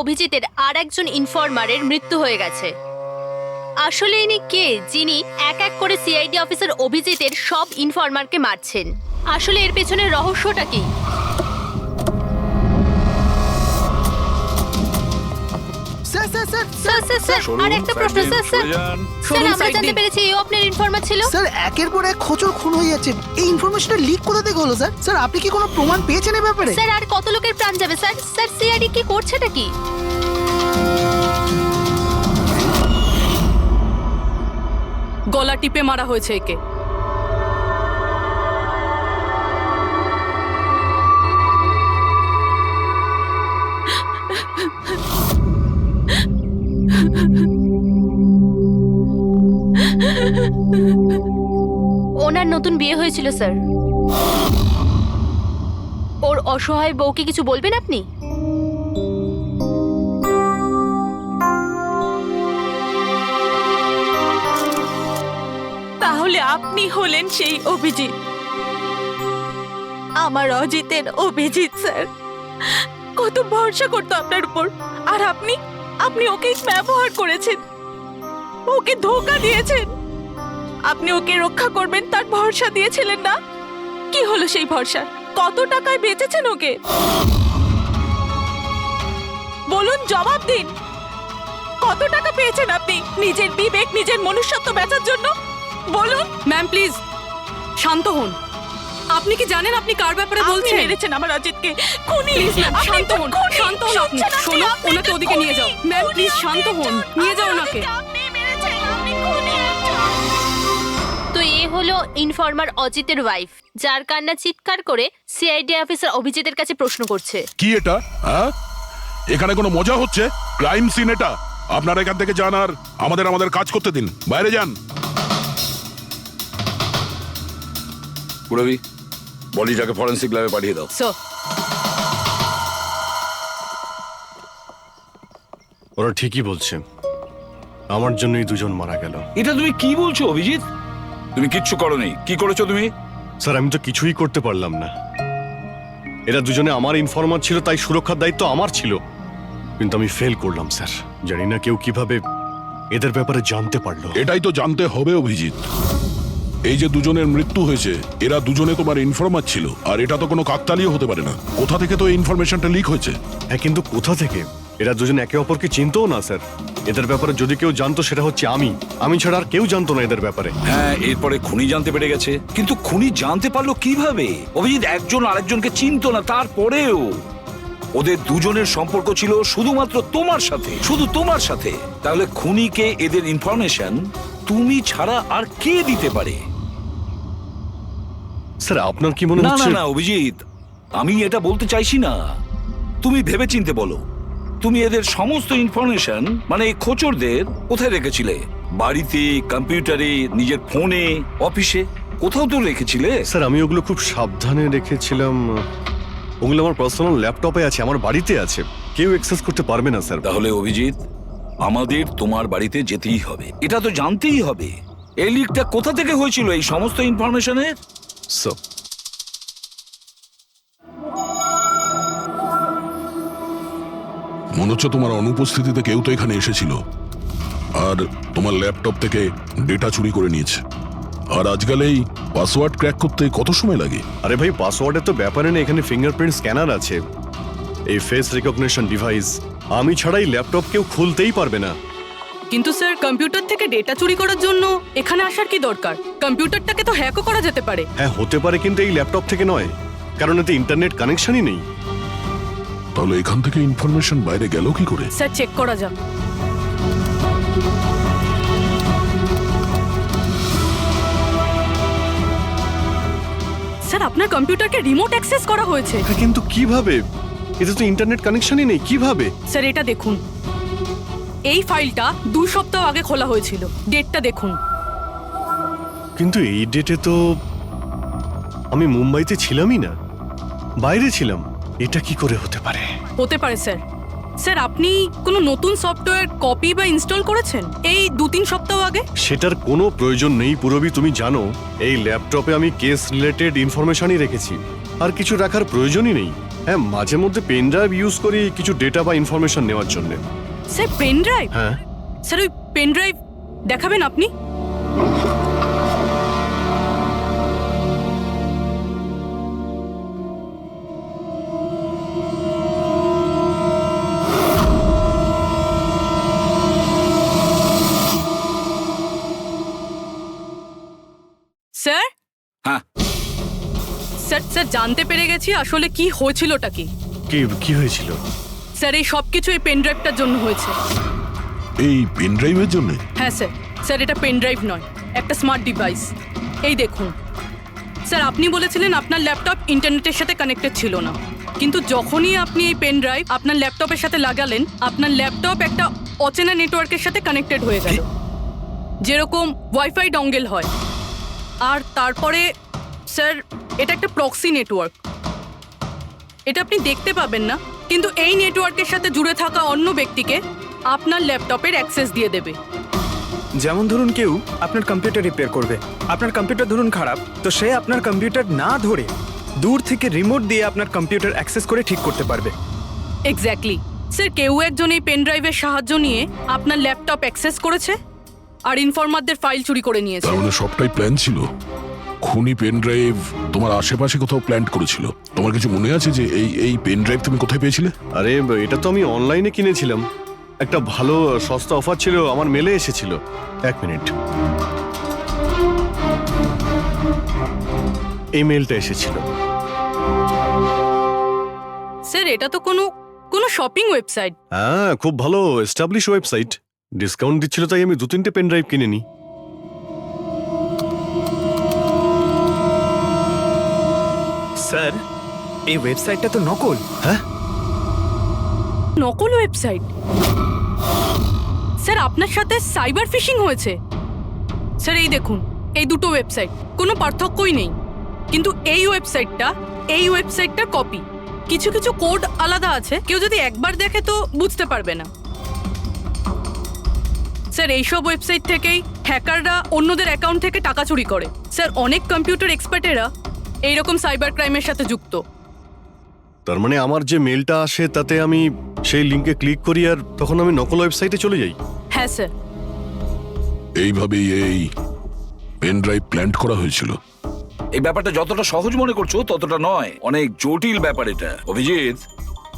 অভিজিতের আর একজন ইনফরমারের মৃত্যু হয়ে গেছে। আসলে ইনি কে যিনি এক এক করে সিআইডি অফিসার অভিজিতের সব ইনফরমারকে মারছেন? আসলে এর পেছনের রহস্যটা কি? আর একটা প্রশ্ন স্যার আমরা জানতে পেরেছি ও আপনার ইনফরমার ছিল। স্যার একের পর এক খোঁচর খুন হয়ে যাচ্ছে, এই ইনফরমেশনটা লিক কোথা থেকে হলো স্যার? স্যার আপনি কি কোনো প্রমাণ পেয়েছেন এই ব্যাপারে? স্যার আর কত লোকের প্রাণ যাবে স্যার? স্যার সিআইডি কি করছেটা কি? গলা টিপে মারা হয়েছে একে। ওনার নতুন বিয়ে হয়েছিল স্যার। ওর অসহায় বউকে কিছু বলবেন আপনি? তাহলে আপনি হলেন সেই অভিজিৎ, আমার অজিতের অভিজিৎ স্যার। কত ভরসা করতো আপনার উপর, আর আপনি ওকে ব্যবহার করেছেন, ওকে ধোঁকা দিয়েছেন। আপনি ওকে রক্ষা করবেন তার ভরসা দিয়েছিলেন না? কি হলো সেই ভরসা? কত টাকায় বেচেছেন ওকে? বলুন, জবাব দিন। কত টাকা পেয়েছেন আপনি নিজের বিবেক, নিজের মনুষ্যত্ব বেচার জন্য? বলুন। ম্যাম প্লিজ শান্ত হন। আপনি কি জানেন আপনি কার ব্যাপারে বলছেন? আপনি মেরেছেন আমার অজিতকে। খুনি। প্লিজ ম্যাম শান্ত হন, শান্ত হন আপনি। শোনো, ওনাকে ওদিকে নিয়ে যাও। ম্যাম প্লিজ শান্ত হন, নিয়ে যাও ওনাকে। আপনি মেরেছেন, আপনি খুনি একজন। তো এ হলো ইনফরমার অজিতের ওয়াইফ, যার কান্না চিৎকার করে সিআইডি অফিসার অভিজিতের কাছে প্রশ্ন করছে। কি এটা? হ্যাঁ, এখানে কোনো মজা হচ্ছে? ক্রাইম সিন এটা। আপনারা এখান থেকে যান আর আমাদের কাজ করতে দিন। বাইরে যান। পুরবি, বডিটাকে ফরেন্সিক ল্যাবে পাঠিয়ে দাও। স্যার ওরা ঠিকই বলছে, আমার জন্যই দুজন মারা গেল। এটা তুমি কি বলছো অভিজিৎ? তুমি কিচ্ছু করোনি। কি করেছো তুমি? স্যার আমি তো কিছুই করতে পারলাম না। এরা দুজনে আমার ইনফরমার ছিল, তাই সুরক্ষার দায়িত্ব আমার ছিল। কিন্তু আমি ফেল করলাম স্যার। জানি না কেউ কিভাবে এদের ব্যাপারে জানতে পারলো। এটাই তো জানতে হবে অভিজিৎ। এই যে দুজনের মৃত্যু হয়েছে, এরা দুজনে তোমার ইনফরমার ছিল, আর এটা তো কোনো কাকতালীয় হতে পারে না। কোথা থেকে তো ইনফরমেশনটা লিক হয়েছে? হ্যাঁ, কিন্তু কোথা থেকে? এরা দুজন একে অপরকে চিনতও না স্যার। এদের ব্যাপারে যদি কেউ জানতো সেটা হচ্ছে আমি ছাড়া আর কেউ জানতো না এদের ব্যাপারে। হ্যাঁ, এরপরে খুনি জানতে পেরে গেছে। কিন্তু খুনি জানতে পারলো কিভাবে? অভিজিৎ একজন আরেকজনকে চিনতো না, তারপরেও ওদের দুজনের সম্পর্ক ছিল শুধুমাত্র তোমার সাথে, শুধু তোমার সাথে। তাহলে খুনিকে এদের ইনফরমেশন তুমি ছাড়া আর কে দিতে পারে? স্যার আপনার কি মনে না না হচ্ছে? না অভিজিৎ, আমি এটা বলতে চাইছি না। তুমি ভেবেচিন্তে বলো, তুমি এদের সমস্ত ইনফরমেশন মানে খোঁচরদের কোথায় রেখেছিলে? বাড়িতে, কম্পিউটারে, নিজের ফোনে, অফিসে, কোথাও তো রেখেছিলে। স্যার আমি ওগুলো খুব সাবধানে রেখেছিলাম। ওগুলো আমার পার্সোনাল ল্যাপটপে আছে, আমার বাড়িতে আছে। কেউ অ্যাক্সেস করতে পারবে না স্যার। তাহলে অভিজিৎ, আমাদের তোমার বাড়িতে যেতেই হবে। এটা তো জানতেই হবে এই লিকটা কোথা থেকে হয়েছিল এই সমস্ত ইনফরমেশনের। স্যার মনে হচ্ছে তোমার অনুপস্থিতিতে কেউ তো এখানে এসেছিল আর তোমার ল্যাপটপ থেকে ডেটা চুরি করে নিয়েছে। আর আজকাল এই পাসওয়ার্ড ক্র্যাক করতে কত সময় লাগে? আরে ভাই, পাসওয়ার্ডের তো ব্যাপারে না, এখানে ফিঙ্গারপ্রিন্ট স্ক্যানার আছে, এই ফেস রিকগনিশন ডিভাইস। আমি ছাড়াই ল্যাপটপ কেউ খুলতেই পারবে না। কিন্তু স্যার কম্পিউটার থেকে ডেটা চুরি করার জন্য এখানে আসার কি দরকার? কম্পিউটারটাকে তো হ্যাকও করা যেতে পারে। হ্যাঁ হতে পারে, কিন্তু এই ল্যাপটপ থেকে নয়, কারণ এতে ইন্টারনেট কানেকশনই নেই। তাহলে এখান থেকে ইনফরমেশন বাইরে গেল কি করে? স্যার চেক করা যাক। স্যার আপনার কম্পিউটারকে রিমোট অ্যাক্সেস করা হয়েছে। হ্যাঁ, কিন্তু কিভাবে? এতে তো ইন্টারনেট কানেকশনই নেই, কিভাবে? স্যার এটা দেখুন, এই ফাইলটা 2 সপ্তাহ আগে খোলা হয়েছিল। ডেটটা দেখুন। কিন্তু এই ডেটে তো আমি মুম্বাইতে ছিলামই না, বাইরে ছিলাম। এটা কি করে হতে পারে? হতে পারে স্যার। স্যার আপনি কোনো নতুন সফটওয়্যার কপি বা ইনস্টল করেছেন এই 2-3 সপ্তাহ আগে? সেটার কোনো প্রয়োজন নেই পুরবি। তুমি জানো এই ল্যাপটপে আমি কেস রিলেটেড ইনফরমেশনই রেখেছি, আর কিছু রাখার প্রয়োজনই নেই। হ্যাঁ, মাঝে মধ্যে পেন ড্রাইভ ইউজ করি কিছু ডেটা বা ইনফরমেশন নেওয়ার জন্য। Sir pen drive? হ্যাঁ। স্যার ওই পেন ড্রাইভ দেখাবেন আপনি? স্যার হ্যাঁ, স্যার স্যার জানতে পেরে গেছি আসলে কি হয়েছিলটা কি। কি হয়েছিল? স্যার এই সব কিছু এই পেন ড্রাইভটার জন্য হয়েছে। এই পেন ড্রাইভের জন্য? হ্যাঁ স্যার। স্যার এটা পেন ড্রাইভ নয়, একটা স্মার্ট ডিভাইস। এই দেখুন স্যার, আপনি বলেছিলেন আপনার ল্যাপটপ ইন্টারনেটের সাথে কানেক্টেড ছিল না, কিন্তু যখনই আপনি এই পেন ড্রাইভ আপনার ল্যাপটপের সাথে লাগালেন, আপনার ল্যাপটপ একটা অচেনা নেটওয়ার্কের সাথে কানেক্টেড হয়ে গেল, যেরকম ওয়াইফাই ডঙ্গেল হয়। আর তারপরে স্যার এটা একটা প্রক্সি নেটওয়ার্ক। এটা আপনি দেখতে পাবেন না, কিন্তু এই নেটওয়ার্কের সাথে জুড়ে থাকা অন্য ব্যক্তিকে আপনার ল্যাপটপের অ্যাক্সেস দিয়ে দেবে। যেমন ধরুন কেউ আপনার কম্পিউটার রিপেয়ার করবে, আপনার কম্পিউটার ধরুন খারাপ, তো সে আপনার কম্পিউটার না ধরে দূর থেকে রিমোট দিয়ে আপনার কম্পিউটার অ্যাক্সেস করে ঠিক করতে পারবে। এক্স্যাক্টলি স্যার, কেউ একজন এই পেন ড্রাইভের সাহায্য নিয়ে আপনার ল্যাপটপ অ্যাক্সেস করেছে আর ইনফরমারদের ফাইল চুরি করে নিয়েছে। তার মানে সবটাই প্ল্যান ছিল। খুনি পেন ড্রাইভ তোমার আশেপাশে কোথাও প্ল্যান করেছিল। তোমার কিছু মনে আছে যে এই পেন ড্রাইভ তুমি কোথায় পেয়েছিলে? আরে এটা তো আমি অনলাইনে কিনেছিলাম, একটা ভালো সস্তা অফার ছিল, আমার মেলে এসেছিল। এক মিনিট, এই মেলটা এসেছিল। স্যার এটা তো কোনো শপিং ওয়েবসাইট। হ্যাঁ, খুব ভালো এস্টাবলিশ ওয়েবসাইট, ডিসকাউন্ট দিচ্ছিল তাই আমি 2-3টে পেন ড্রাইভ কিনে নিই। স্যার এই ওয়েবসাইটটা তো নকল। হ্যাঁ, নকল ওয়েবসাইট? স্যার আপনার সাথে সাইবার ফিশিং হয়েছে। স্যার এই দেখুন, এই দুটো ওয়েবসাইট কোনো পার্থক্যই নেই, কিন্তু এই ওয়েবসাইটটার কপি। কিছু কিছু কোড আলাদা আছে, কেউ যদি একবার দেখে তো বুঝতে পারবে না। স্যার এইসব ওয়েবসাইট থেকেই হ্যাকাররা অন্যদের অ্যাকাউন্ট থেকে টাকা চুরি করে। স্যার অনেক কম্পিউটার এক্সপার্টেরা এইরকম সাইবার ক্রাইমের সাথে যুক্ত। তার মানে আমার যে মেলটা আসে তাতে আমি সেই লিংকে ক্লিক করি আর তখন আমি নকল ওয়েবসাইটে চলে যাই। হ্যাঁ স্যার। এইভাবেই এই পেন ড্রাইভ প্ল্যান করা হয়েছিল। এই ব্যাপারটা যতটা সহজ মনে করছো ততটা নয়, অনেক জটিল ব্যাপার এটা। অভিজিৎ,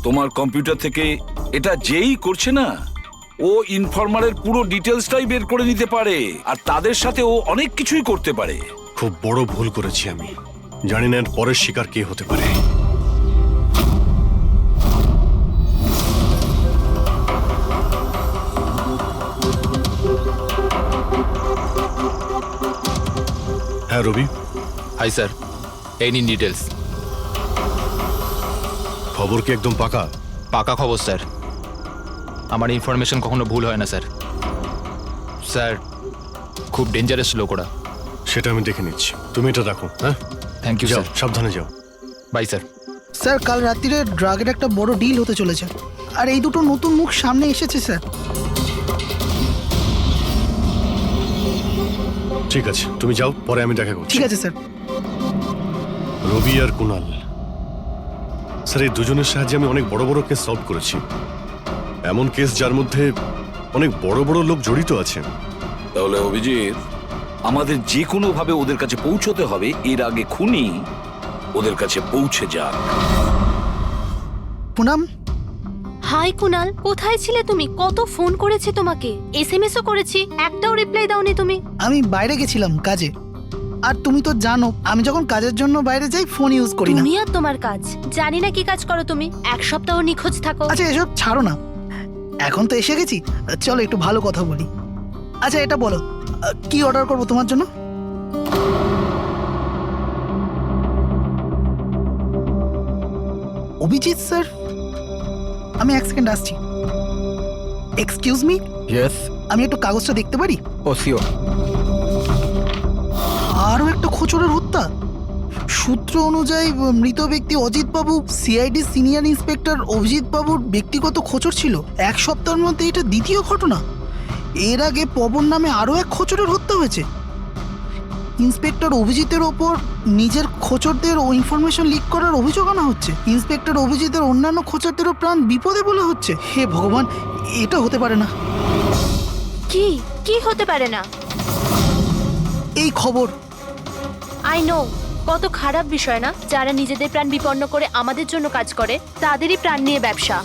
তোমার কম্পিউটার থেকে এটা যেই করছে না, ও ইনফরমারের পুরো ডিটেলসটাই বের করে নিতে পারে, আর তাদের সাথে ও অনেক কিছুই করতে পারে। খুব বড় ভুল করেছি আমি, জানি না এর পরের শিকার কে হতে পারে। হ্যাঁ রবি। হাই স্যার, এই নিন ডিটেলস। খবর কি একদম পাকা? পাকা খবর স্যার, আমার ইনফরমেশন কখনো ভুল হয় না স্যার। স্যার খুব ডেঞ্জারাস লোক ওরা। সেটা আমি দেখে নিচ্ছি, তুমি এটা রাখো। হ্যাঁ, থ্যাংক ইউ যাও, স্যার। সাবধানে যাও। By sir. স্যার কাল রাত্রিরে ড্রাগের একটা বড় ডিল হতে চলেছে, আর এই দুটো নতুন মুখ সামনে এসেছে স্যার। ঠিক আছে, তুমি যাও, পরে আমি দেখা করছি। ঠিক আছে স্যার। রবি আর কুনাল, স্যার এই দুজনের সাহায্যে আমি অনেক বড় বড় কেস সলভ করেছি। এমন কেস যার মধ্যে অনেক বড় বড় লোক জড়িত আছে। তাহলে অভিজিৎ, আমাদের যে কোনো ভাবে ওদের কাছে পৌঁছতে হবে, এর আগে খুনি ওদের কাছে পৌঁছে যাক। পুনাম, হাই কুনাল, কোথায় ছিলে তুমি? কত ফোন করেছি তোমাকে, এসএমএসও করেছি, একটাও রিপ্লাই দাওনি তুমি। আমি বাইরে গেছিলাম কাজে, আর তুমি তো জানো আমি যখন কাজের জন্য বাইরে যাই ফোন ইউজ করি না। তুমি আর তোমার কাজ, জানি না কি কাজ করো তুমি, এক সপ্তাহ নিখোঁজ থাকো। আচ্ছা এসব ছাড়ো না, এখন তো এসে গেছি, চলো একটু ভালো কথা বলি। আচ্ছা এটা বলো, কি অর্ডার করবো তোমার জন্য? অভিজিৎ স্যার, আমি এক সেকেন্ড আসছি। Excuse me, yes. আমি একটু কাগজটা দেখতে পারি? ও শিওর। আরও একটা খোঁচরের হত্যা। সূত্র অনুযায়ী মৃত ব্যক্তি অজিত বাবু সিআইডি সিনিয়র ইন্সপেক্টর অভিজিৎ বাবুর ব্যক্তিগত খোঁচর ছিল। এক সপ্তাহের মধ্যে এটা দ্বিতীয় ঘটনা। এর আগে পবন নামে আরও এক খোঁচরের হত্যা হয়েছে। ইন্সপেক্টর অভিজিতের ওপর নিজের খোঁচরদের ও ইনফরমেশন লিক করার অভিযোগ আনা হচ্ছে। ইন্সপেক্টর অভিজিতের অন্যান্য খোঁচরদেরও প্রাণ বিপদে বলে হচ্ছে। হে ভগবান, এটা হতে পারে না। কি কি হতে পারে না? এই খবর আই নো, কত খারাপ বিষয় না? যারা নিজেদের প্রাণ বিপন্ন করে আমাদের জন্য কাজ করে তাদেরই প্রাণ নিয়ে ব্যবসা।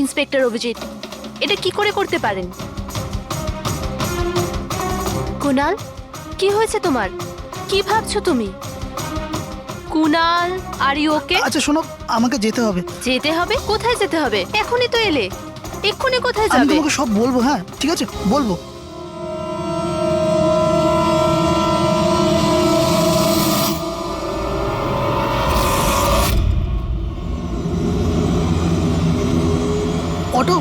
ইন্সপেক্টর অভিজিৎ এটা কি করে করতে পারেন? কুনাল, কি হয়েছে তোমার? কি ভাবছো তুমি? Kunal, are you okay? আচ্ছা শোনো, আমাকে যেতে হবে। যেতে হবে? কোথায় যেতে হবে? এখনই তো এলে, এক্ষুনি কোথায় আমি যাবে? তোমাকে সব বলবো। হ্যাঁ ঠিক আছে, বলবো। অটো,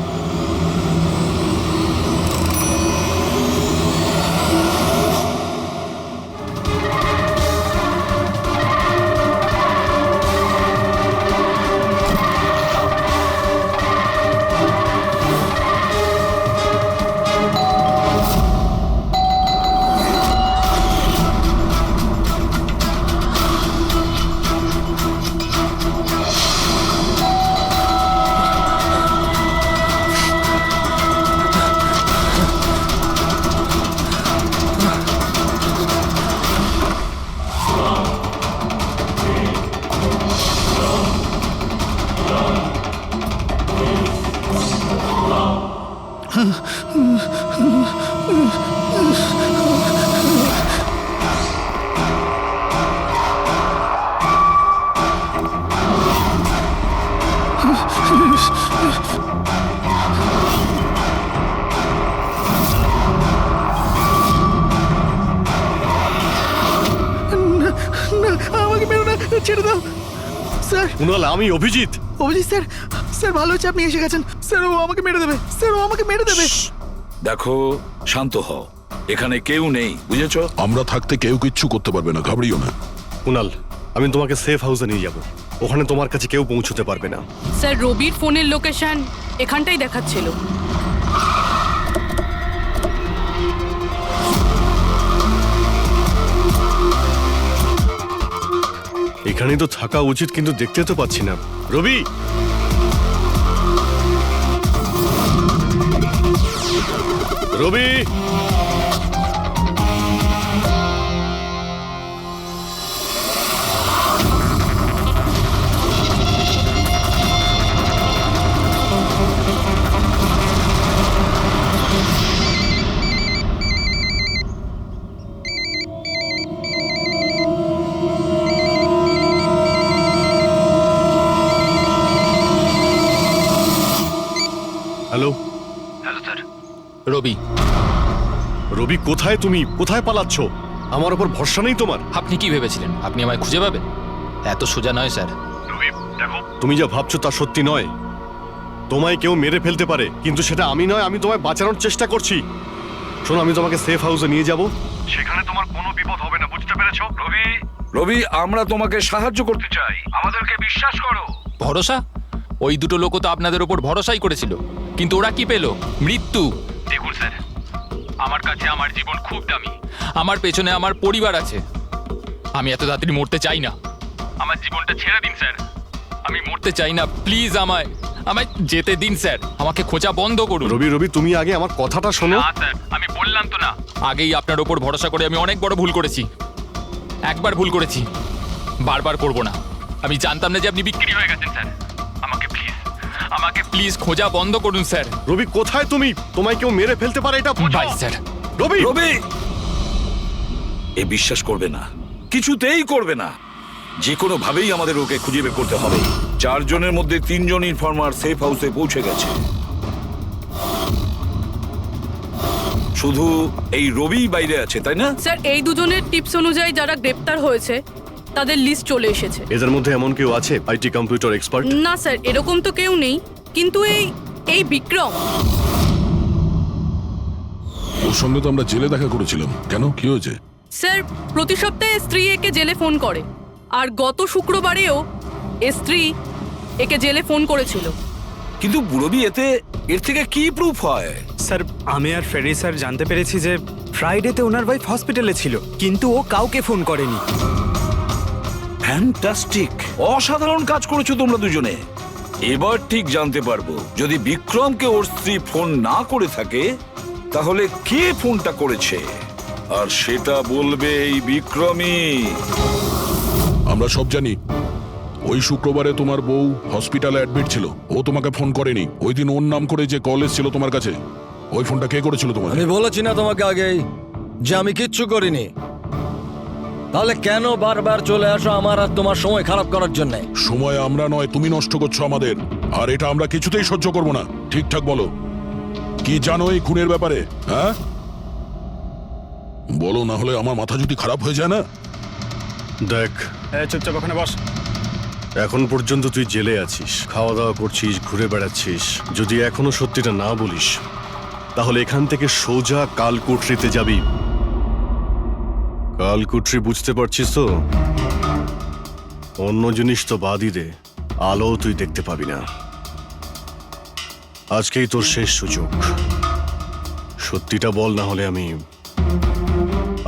আমাকে মেরো না, ছেড়ে দাও স্যার। কুনাল, আমি অভিজিৎ। অভিজিৎ স্যার, স্যার ভালো হচ্ছে আপনি এসে গেছেন। স্যার ও আমাকে মেরে দেবে, স্যার ও আমাকে মেরে দেবে। দেখো, শান্ত হও, এখানে কেউ নেই, বুঝেছো? আমরা থাকতে কেউ কিচ্ছু করতে পারবে না, ঘাবড়িও না। কুনাল, আমি তোমাকে সেফ হাউসে নিয়ে যাব। ওখানে তোমার কাছে কেউ পৌঁছতে পারবে না। স্যার, রবির ফোনের লোকেশন এখানটাই দেখাচ্ছিল। এখানেই তো থাকা উচিত, কিন্তু দেখতে তো পাচ্ছি না। রবি, রবি, হ্যালো। রবি, রবি, কোথায় তুমি? কোথায় পালাচ্ছ? আমার উপর ভরসা নেই তোমার? আপনি কি ভেবেছিলেন আপনি আমায় খুঁজে পাবেন? এত সোজা নয় স্যার। রবি, দেখো, তুমি যা ভাবছো তা সত্যি নয়। তোমায় কেউ মেরে ফেলতে পারে, কিন্তু সেটা আমি নয়। আমি তোমায় বাঁচানোর চেষ্টা করছি। শোনো, আমি তোমাকে সেফ হাউসে নিয়ে যাব। সেখানে তোমার কোনো বিপদ হবে না, বুঝতে পেরেছো? রবি, রবি, আমরা তোমাকে সাহায্য করতে চাই, আমাদেরকে বিশ্বাস করো। ভরসা? ওই দুটো লোকও তো আপনাদের ওপর ভরসাই করেছিল, কিন্তু ওরা কি পেল? মৃত্যু। দেখুন স্যার, আমার কাছে আমার জীবন খুব দামি। আমার পেছনে আমার পরিবার আছে। আমি এত তাড়াতাড়ি মরতে চাই না। আমার জীবনটা ছেড়ে দিন স্যার, আমি মরতে চাই না। প্লিজ আমায় আমায় যেতে দিন স্যার, আমাকে খোঁজা বন্ধ করুন। রবি, রবি, তুমি আগে আমার কথাটা শোনো। না স্যার, আমি বললাম তো না, আগেই আপনার ওপর ভরসা করে আমি অনেক বড় ভুল করেছি। একবার ভুল করেছি, বারবার করব না। আমি জানতাম না যে আপনি বিক্রি হয়ে গেছেন স্যার। আমাকে প্লিজ খোঁজা বন্ধ করুন স্যার। রবি, কোথায় তুমি? তোমায় কেউ মেরে ফেলতে পারে, এটা বোঝো। By sir. রবি, রবি, এ বিশ্বাস করবে না, কিছুতেই করবে না। যে কোনো ভাবেই আমাদের ওকে খুঁজে বের করতে হবে। 4 জনের মধ্যে 3 জন ইনফর্মার সেফ হাউসে পৌঁছে গেছে। শুধু এই রবি বাইরে আছে, তাই না? স্যার, এই দুজনের টিপস অনুযায়ী যারা গ্রেপ্তার হয়েছে তাদের লিস্ট চলে এসেছে। এদের মধ্যে এমন কেউ আছে আইটি কম্পিউটার এক্সপার্ট? না স্যার, এরকম তো কেউ নেই, কিন্তু এই বিক্রম। ওর সঙ্গে তো আমরা জেলে দেখা করেছিলাম। কেন, কি হয়েছে? স্যার, প্রতি সপ্তাহে স্ত্রী একে জেলে ফোন করে, আর গত শুক্রবারেও স্ত্রী একে জেলে ফোন করেছিল। কিন্তু রবি, এর থেকে কি প্রুফ হয়? স্যার, আমি আর ফেরি স্যার জানতে পেরেছি যে ফ্রাইডেতে ওনার ওয়াইফ হসপিটালে ছিল, কিন্তু ও কাউকে ফোন করেনি। ফ্যান্টাস্টিক, অসাধারণ কাজ করেছো তোমরা দুজনে। এবার ঠিক জানতে পারবো যদি বিক্রমকে ওর স্ত্রী ফোন না করে থাকে তাহলে কে ফোনটা করেছে, আর সেটা বলবে এই বিক্রমই। আমরা সব জানি ওই শুক্রবারে তোমার বউ হসপিটালে অ্যাডমিট ছিল, ও তোমাকে ফোন করেনি। ওই দিন ওর নাম করে যে কল এসেছিল তোমার কাছে, ওই ফোনটা কে করেছিল তোমার? আমি বলেছি না তোমাকে আগেই যে আমি কিচ্ছু করিনি? তাহলে কেন বারবার চলে আসো আমার আর তোমার সময় খারাপ করার জন্য? সময় আমরা নয়, তুমি নষ্ট করছো আমাদের, আর এটা আমরা কিছুতেই সহ্য করব না। ঠিকঠাক বলো, কি জানো এই খুনের ব্যাপারে? হ্যাঁ বলো, না হলে আমার মাথা যদি খারাপ হয়ে যায় না। দেখ, চুপচাপ ওখানে বস। এখন পর্যন্ত তুই জেলে আছিস, খাওয়া দাওয়া করছিস, ঘুরে বেড়াচ্ছিস। যদি এখনো সত্যিটা না বলিস তাহলে এখান থেকে সোজা কালকুটরিতে যাবি। কালকুটরি বুঝতে পারছিস তো? অন্য জিনিস তো বাদই দে, আলো তুই দেখতে পাবি না। আজকেই তোর শেষ সুযোগ, সত্যিটা বল, না হলে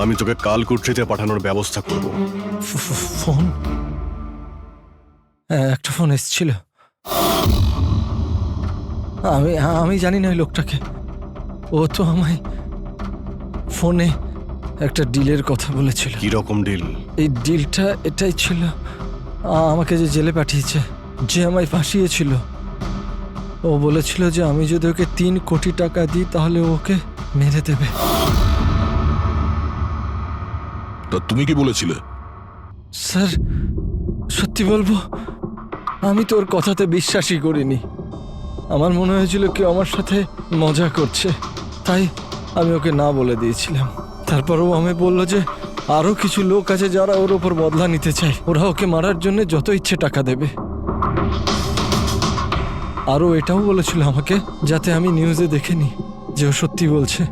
আমি তোকে কালকুটরিতে পাঠানোর ব্যবস্থা করব। ফোন, একটা ফোন এসেছিল। আমি জানি না ওই লোকটাকে। ও তো আমায় ফোনে একটা ডিলের কথা বলেছিল। কি রকম ডিল? এই ডিলটা এটাই ছিল, আমাকে যে জেলে পাঠিয়েছে, যে আমায় ফাঁসিয়েছিল, ও বলেছিল যে আমি যদি ওকে 3 কোটি টাকা দিই তাহলে ওকে মেরে দেবে। তা তুমি কি বলেছিলে? স্যার, সত্যি বলবো, আমি তো ওর কথাতে বিশ্বাসই করিনি। আমার মনে হয়েছিল কেউ আমার সাথে মজা করছে, তাই আমি ওকে না বলে দিয়েছিলাম। তারপরও আমি বলল যে আরও কিছু লোক আছে যারা ওর ওপর বদলা নিতে চায়, ওরা ওকে মারার জন্য যত ইচ্ছে টাকা দেবে। আরও এটাও বলেছিল আমাকে যাতে আমি নিউজে দেখেনি যে ও সত্যি বলছে।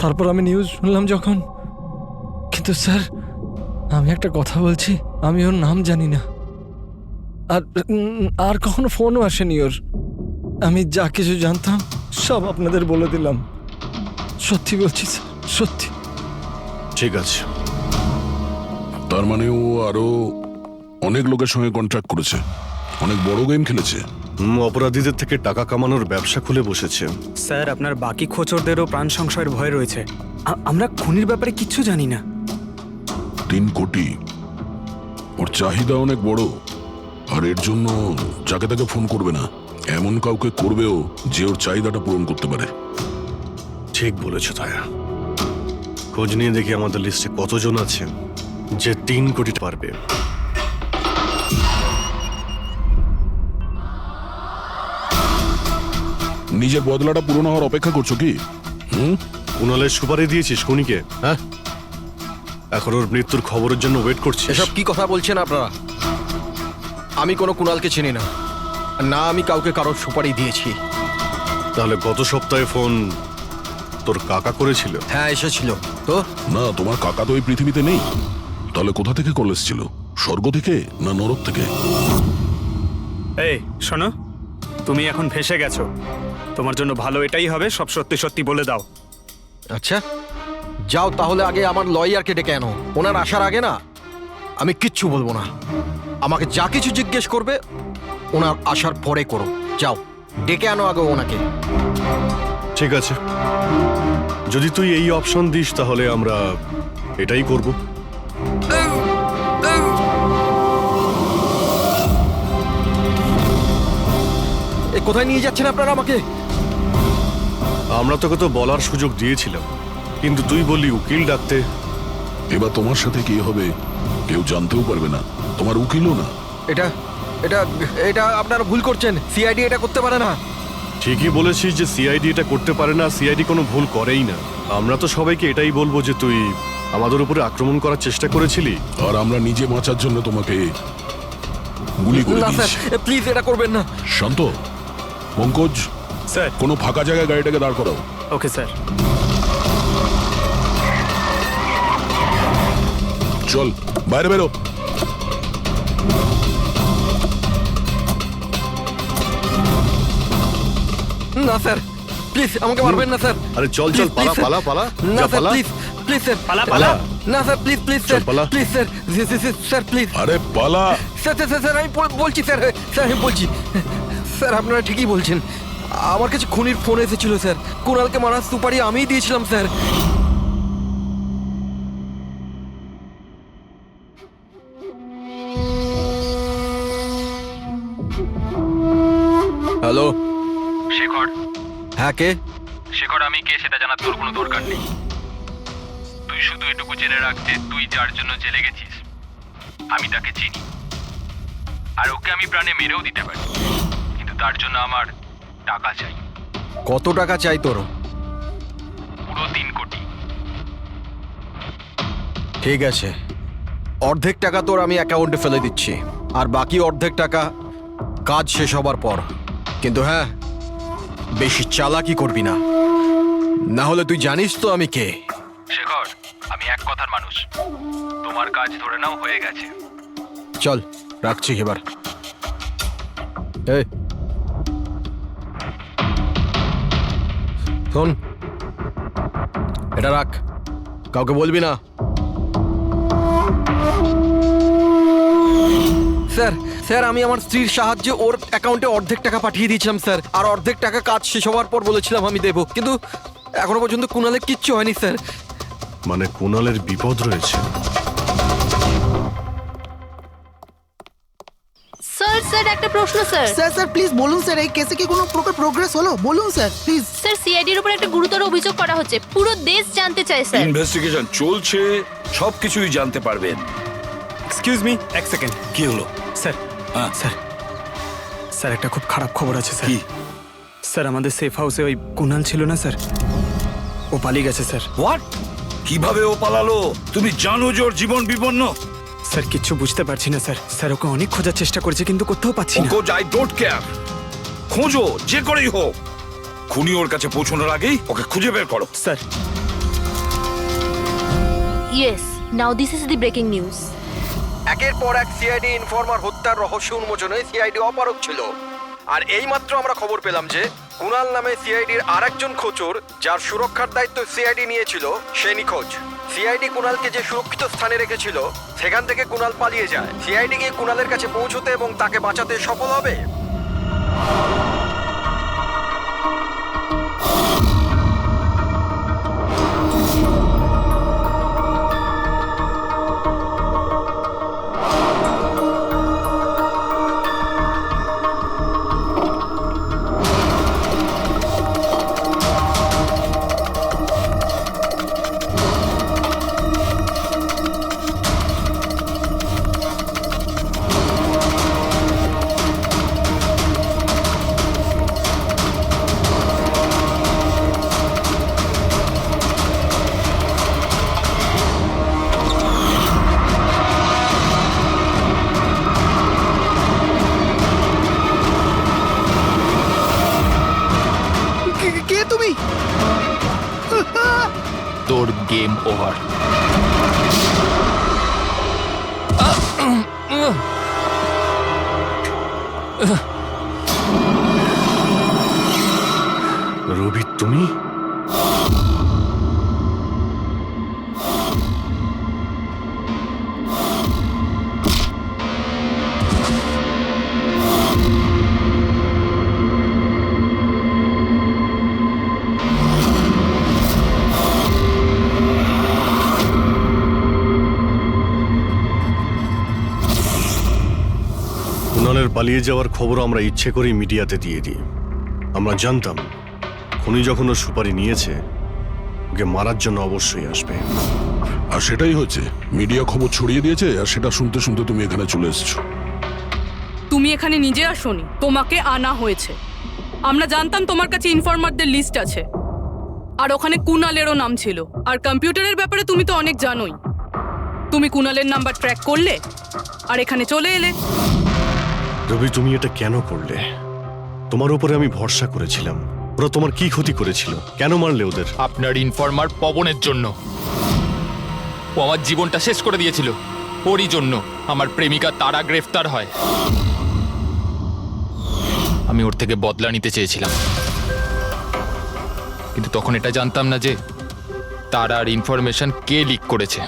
তারপর আমি নিউজ শুনলাম যখন। কিন্তু স্যার, আমি একটা কথা বলছি, আমি ওর নাম জানি না, আর কখনো ফোনও আসেনি ওর। আমি যা কিছু জানতাম সব আপনাদের বলে দিলাম। সত্যি বলছি স্যার, সত্যি। ঠিক আছে, তার মানে ও আরো অনেক লোকের সঙ্গে কন্ট্রাক্ট করেছে, অনেক বড় গেম খেলেছে। অপরাধীদের থেকে টাকা কামানোর ব্যবসা খুলে বসেছে। স্যার, আপনার বাকি খোঁচরদেরও প্রাণ সংশয়ের ভয় রয়েছে। আমরা খুনির ব্যাপারে কিচ্ছু জানি না। 3 কোটি, ওর চাহিদা অনেক বড়, আর এর জন্য যাকে তাকে ফোন করবে না, এমন কাউকে করবেও যে ওর চাহিদাটা পূরণ করতে পারে। ঠিক বলেছ তায়া। খোঁজ নিয়ে দেখি আমাদের লিস্টে কতজন আছে যে 3 কোটি পারবে। নিজের বদলাটা পূরণ হওয়ার অপেক্ষা করছো কি? কুণালের সুপারি দিয়েছিস খুনিকে? হ্যাঁ, এখন ওর মৃত্যুর খবরের জন্য ওয়েট করছিস? এসব কি কথা বলছেন আপনারা? আমি কোনো কুণালকে চিনি না, না আমি কাউকে কারোর সুপারি দিয়েছি। তাহলে গত সপ্তাহে ফোন তোর কাকা করেছিল? হ্যাঁ, এসেছিল তো। না, তোমার কাকা তো এই পৃথিবীতে নেই। তাহলে কোথা থেকে কল এসেছিল? স্বর্গ থেকে না নরক থেকে? এই শোনো, তুমি এখন ফেঁসে গেছো। তোমার জন্য ভালো এটাই হবে সব সত্যি সত্যি বলে দাও। আচ্ছা, যাও তাহলে আগে আমার লয়ারকে ডেকে আনো। ওনার আসার আগে না আমি কিচ্ছু বলবো না। আমাকে যা কিছু জিজ্ঞেস করবে ওনার আসার পরে করো। যাও, ডেকে আনো আগে ওনাকে। ঠিক আছে, যদি তুই এই অপশন দিস তাহলে আমরা এটাই করব। কোথায় নিয়ে যাচ্ছেন আপনারা আমাকে? আমরা তোকে তো বলার সুযোগ দিয়েছিলাম, কিন্তু তুই বললি উকিল ডাকতে। এবার তোমার সাথে কি হবে কেউ জানতেও পারবে না, তোমার উকিলও না। এটা এটা এটা আপনারা ভুল করছেন। সিআইডি এটা করতে পারে না। ঠিকই বলেছিস যে সিআইডি এটা করতে পারে না, সিআইডি কোনো ভুল করেই না। আমরা তো সবাইকে এটাই বলবো যে তুই আমাদের উপরে আক্রমণ করার চেষ্টা করেছিলি, আর আমরা নিজে বাঁচার জন্য তোমাকে গুলি করে না দিয়েছি। স্যার, প্লিজ এটা করবেন না। শান্ত, পঙ্কজ, স্যার। কোনো ফাঁকা জায়গায় গাড়িটাকে দাঁড় করাও। Okay sir. চল বাইরে বেরো। না স্যার, প্লিজ আমাকে মারবেন না স্যার। আরে চল চল, Please, পালা please, পালা পালা, না যা স্যার, পালা। প্লিজ প্লিজ স্যার পালা। না স্যার প্লিজ প্লিজ চল, পালা। প্লিজ স্যার স্যার প্লিজ আরে পালা। স্যার আমি বলছি স্যার আমি বলছি স্যার আপনারা ঠিকই বলছেন আমার কাছে খুনির ফোন এসেছিল স্যার কুণালকে মারার সুপারি আমিই দিয়েছিলাম স্যার হ্যালো শেখর হ্যাঁ কে শেখর আমি কে সেটা জানার তোর কোনো দরকার নেই। তুই শুধু এটুকু জেনে রাখ যে তুই যার জন্য জেলে গেছিস আমি তাকে চিনি, আর ওকে আমি প্রাণে মেরেও দিতে পারি, কিন্তু তার জন্য আমার টাকা চাই। কত টাকা চাই তোর পুরো 3 কোটি। ঠিক আছে অর্ধেক টাকা তোর আমি অ্যাকাউন্টে ফেলে দিচ্ছি আর বাকি অর্ধেক টাকা কাজ শেষ হবার পর, কিন্তু হ্যাঁ বেশি চালাকি করবি না, না হলে তুই জানিস তো আমি কে। শেখর আমি এক কথার মানুষ, তোমার কাজ ধরে নাও হয়ে গেছে। চল রাখছি এবার। এই শোন এটা রাখ, কাউকে বলবি না। স্যার আমি আমার স্ত্রীর সাহায্যে ওর অ্যাকাউন্টে অর্ধেক টাকা পাঠিয়ে দিয়েছিলাম স্যার, আর অর্ধেক টাকা কাজ শেষ হওয়ার পর বলেছিলাম আমি দেবো, কিন্তু এখনো পর্যন্ত কুণালের কিচ্ছু হয়নি স্যার। মানে কুণালের বিপদ রয়েছে। স্যার একটা প্রশ্ন স্যার। স্যার প্লিজ বলুন স্যার, এই কেসে কি কোনো প্রকার প্রোগ্রেস হলো? বলুন স্যার প্লিজ। স্যার সিআইডির উপর একটা গুরুতর অভিযোগ করা হচ্ছে, পুরো দেশ জানতে চায় স্যার। ইনভেস্টিগেশন চলছে, সবকিছুই জানতে পারবেন। এক্সকিউজ মি এক সেকেন্ড। কি হলো? স্যার হ্যাঁ। স্যার একটা খুব খারাপ খবর আছে স্যার। কি? স্যার আমাদের সেফ হাউসে ওই কুণাল ছিল না স্যার, ও পালিয়ে গেছে স্যার। হোয়াট? কিভাবে ও পালালো? তুমি জানো যে ওর জীবন বিপন্ন। স্যার কিচ্ছু বুঝতে পারছি না স্যার, স্যার ওকে অনেক খোঁজার চেষ্টা করেছে কিন্তু কোথাও পাচ্ছি না। খোঁজ, আই ডোন্ট কেয়ার। খোঁজো যে করেই হোক, খুনি ওর কাছে পৌঁছানোর আগেই ওকে খুঁজে বের করো। Sir yes, now this is the breaking news. একের পর এক সিআইডি ইনফরমার হত্যার রহস্য উন্মোচনে সিআইডি অপারগ ছিল, আর এইমাত্র আমরা খবর পেলাম যে কুণাল নামে সিআইডির আরেকজন খোঁচর, যার সুরক্ষার দায়িত্ব সিআইডি নিয়েছিল, সে নিখোঁজ। সিআইডি কুণালকে যে সুরক্ষিত স্থানে রেখেছিল সেখান থেকে কুণাল পালিয়ে যায়। সিআইডি গিয়ে কুণালের কাছে পৌঁছতে এবং তাকে বাঁচাতে সফল হবে। কে তুমি? তোর গেম ওভার। রবি তুমি? কুণালের পালিয়ে যাওয়ার খবর আমরা ইচ্ছে করেই মিডিয়াতে দিয়ে দিই। আমরা জানতাম খুনি যখন ওর সুপারি নিয়েছে ওকে মারার জন্য অবশ্যই আসবে। আর সেটাই হচ্ছে, মিডিয়া খবর ছড়িয়ে দিয়েছে, আর সেটা শুনতে শুনতে তুমি এখানে চলে এসেছো। তুমি এখানে নিজে আসোনি, তোমাকে আনা হয়েছে। আমরা জানতাম তোমার কাছে ইনফরমারদের লিস্ট আছে, আর ওখানে কুণালেরও নাম ছিল। আর কম্পিউটারের ব্যাপারে তুমি তো অনেক জানোই। তুমি কুণালের নাম্বার ট্র্যাক করলে আর এখানে চলে এলে। রবি তুমি এটা কেন করলে? তোমার উপরে আমি ভরসা করেছিলাম। ওরা তোমার কি ক্ষতি করেছিল? কেন মারলে ওদের? আপনার ইনফরমার পবনের জন্য। ও আমার জীবনটা শেষ করে দিয়েছিল। ওরই জন্য আমার প্রেমিকা তারা গ্রেফতার হয়। আমি ওর থেকে বদলা নিতে চেয়েছিলাম, কিন্তু তখন এটা জানতাম না যে তার আর ইনফরমেশন কে লিক করেছে।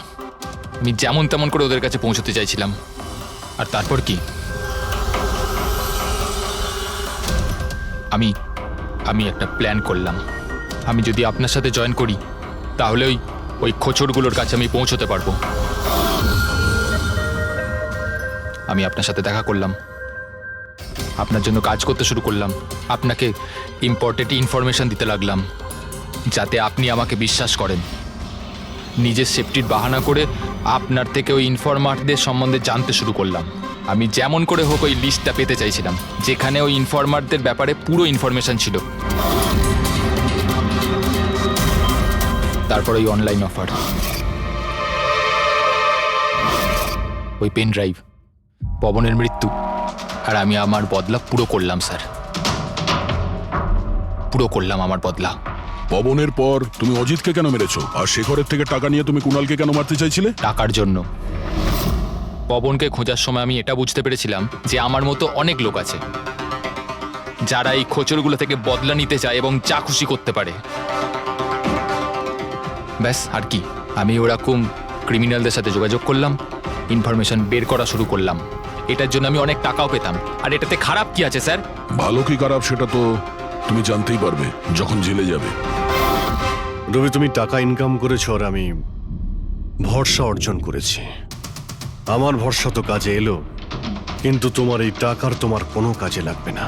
আমি যেমন তেমন করে ওদের কাছে পৌঁছতে চাইছিলাম। আর তারপর কি, আমি একটা প্ল্যান করলাম। আমি যদি আপনার সাথে জয়েন করি তাহলে ওই খোঁচরগুলোর কাছে আমি পৌঁছতে পারবো। আমি আপনার সাথে দেখা করলাম, আপনার জন্য কাজ করতে শুরু করলাম, আপনাকে ইম্পর্টেন্ট ইনফরমেশন দিতে লাগলাম যাতে আপনি আমাকে বিশ্বাস করেন। নিজের সেফটির বাহানা করে আপনার থেকে ওই ইনফরমারদের সম্বন্ধে জানতে শুরু করলাম। আমি যেমন করে হোক ওই লিস্টটা পেতে চাইছিলাম যেখানে ওই ইনফরমারদের ব্যাপারে পুরো ইনফরমেশন ছিল। তারপর ওই অনলাইন অফার, ওই পেন ড্রাইভ, পবনের মৃত্যু, আর আমি আমার বদলা পুরো করলাম স্যার, পুরো করলাম আমার বদলা। পবনের পর তুমি অজিতকে কেন মেরেছো? আর শেখরের থেকে টাকা নিয়ে তুমি কুণালকে কেন মারতে চাইছিলে? টাকার জন্য। পবনকে খোঁজার সময় আমি এটা বুঝতে পেরেছিলাম যে আমার মতো অনেক লোক আছে যারা এই খোঁচরগুলো থেকে বদলা নিতে চায় এবং যা খুশি করতে পারে। ব্যাস, আর কি। আমি ওরকম ক্রিমিনালদের সাথে যোগাযোগ করলাম, ইনফরমেশন বের করা শুরু করলাম। এটার জন্য আমি অনেক টাকাও পেতাম। আর এটাতে খারাপ কি আছে স্যার? ভালো কি খারাপ সেটা তো তুমি জানতেই পারবে যখন জেলে যাবে। রবি, তুমি টাকা ইনকাম করেছো আর আমি ভরসা অর্জন করেছি। আমার ভরসা তো কাজে এলো, কিন্তু তোমার এই টাকার তোমার কোনো কাজে লাগবে না।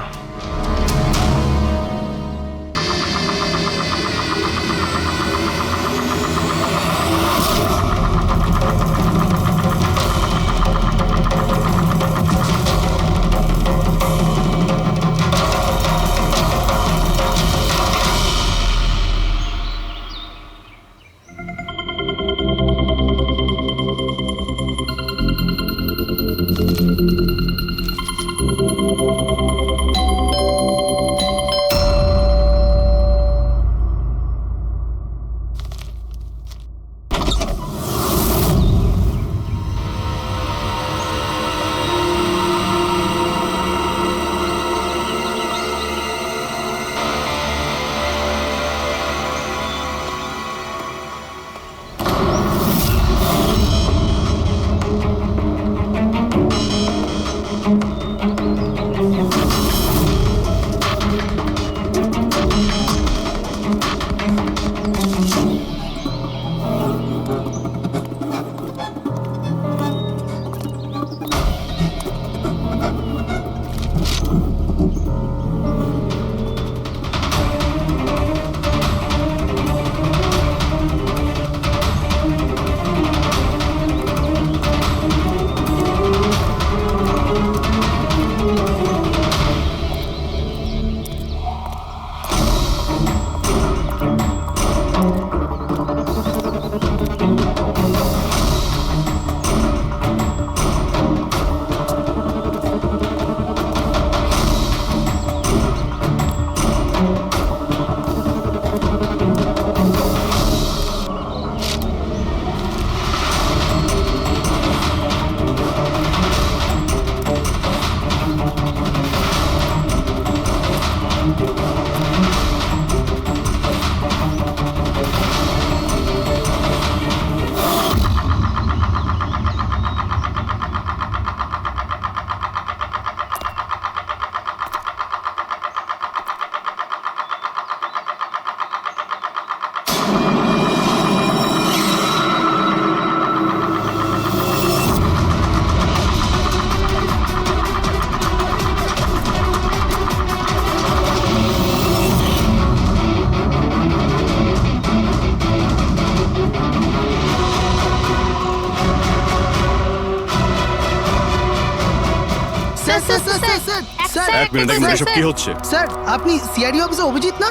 এক মিনিট, এসব কি হচ্ছে? স্যার, আপনি সিআইডি অফিসার অভিজিৎ না?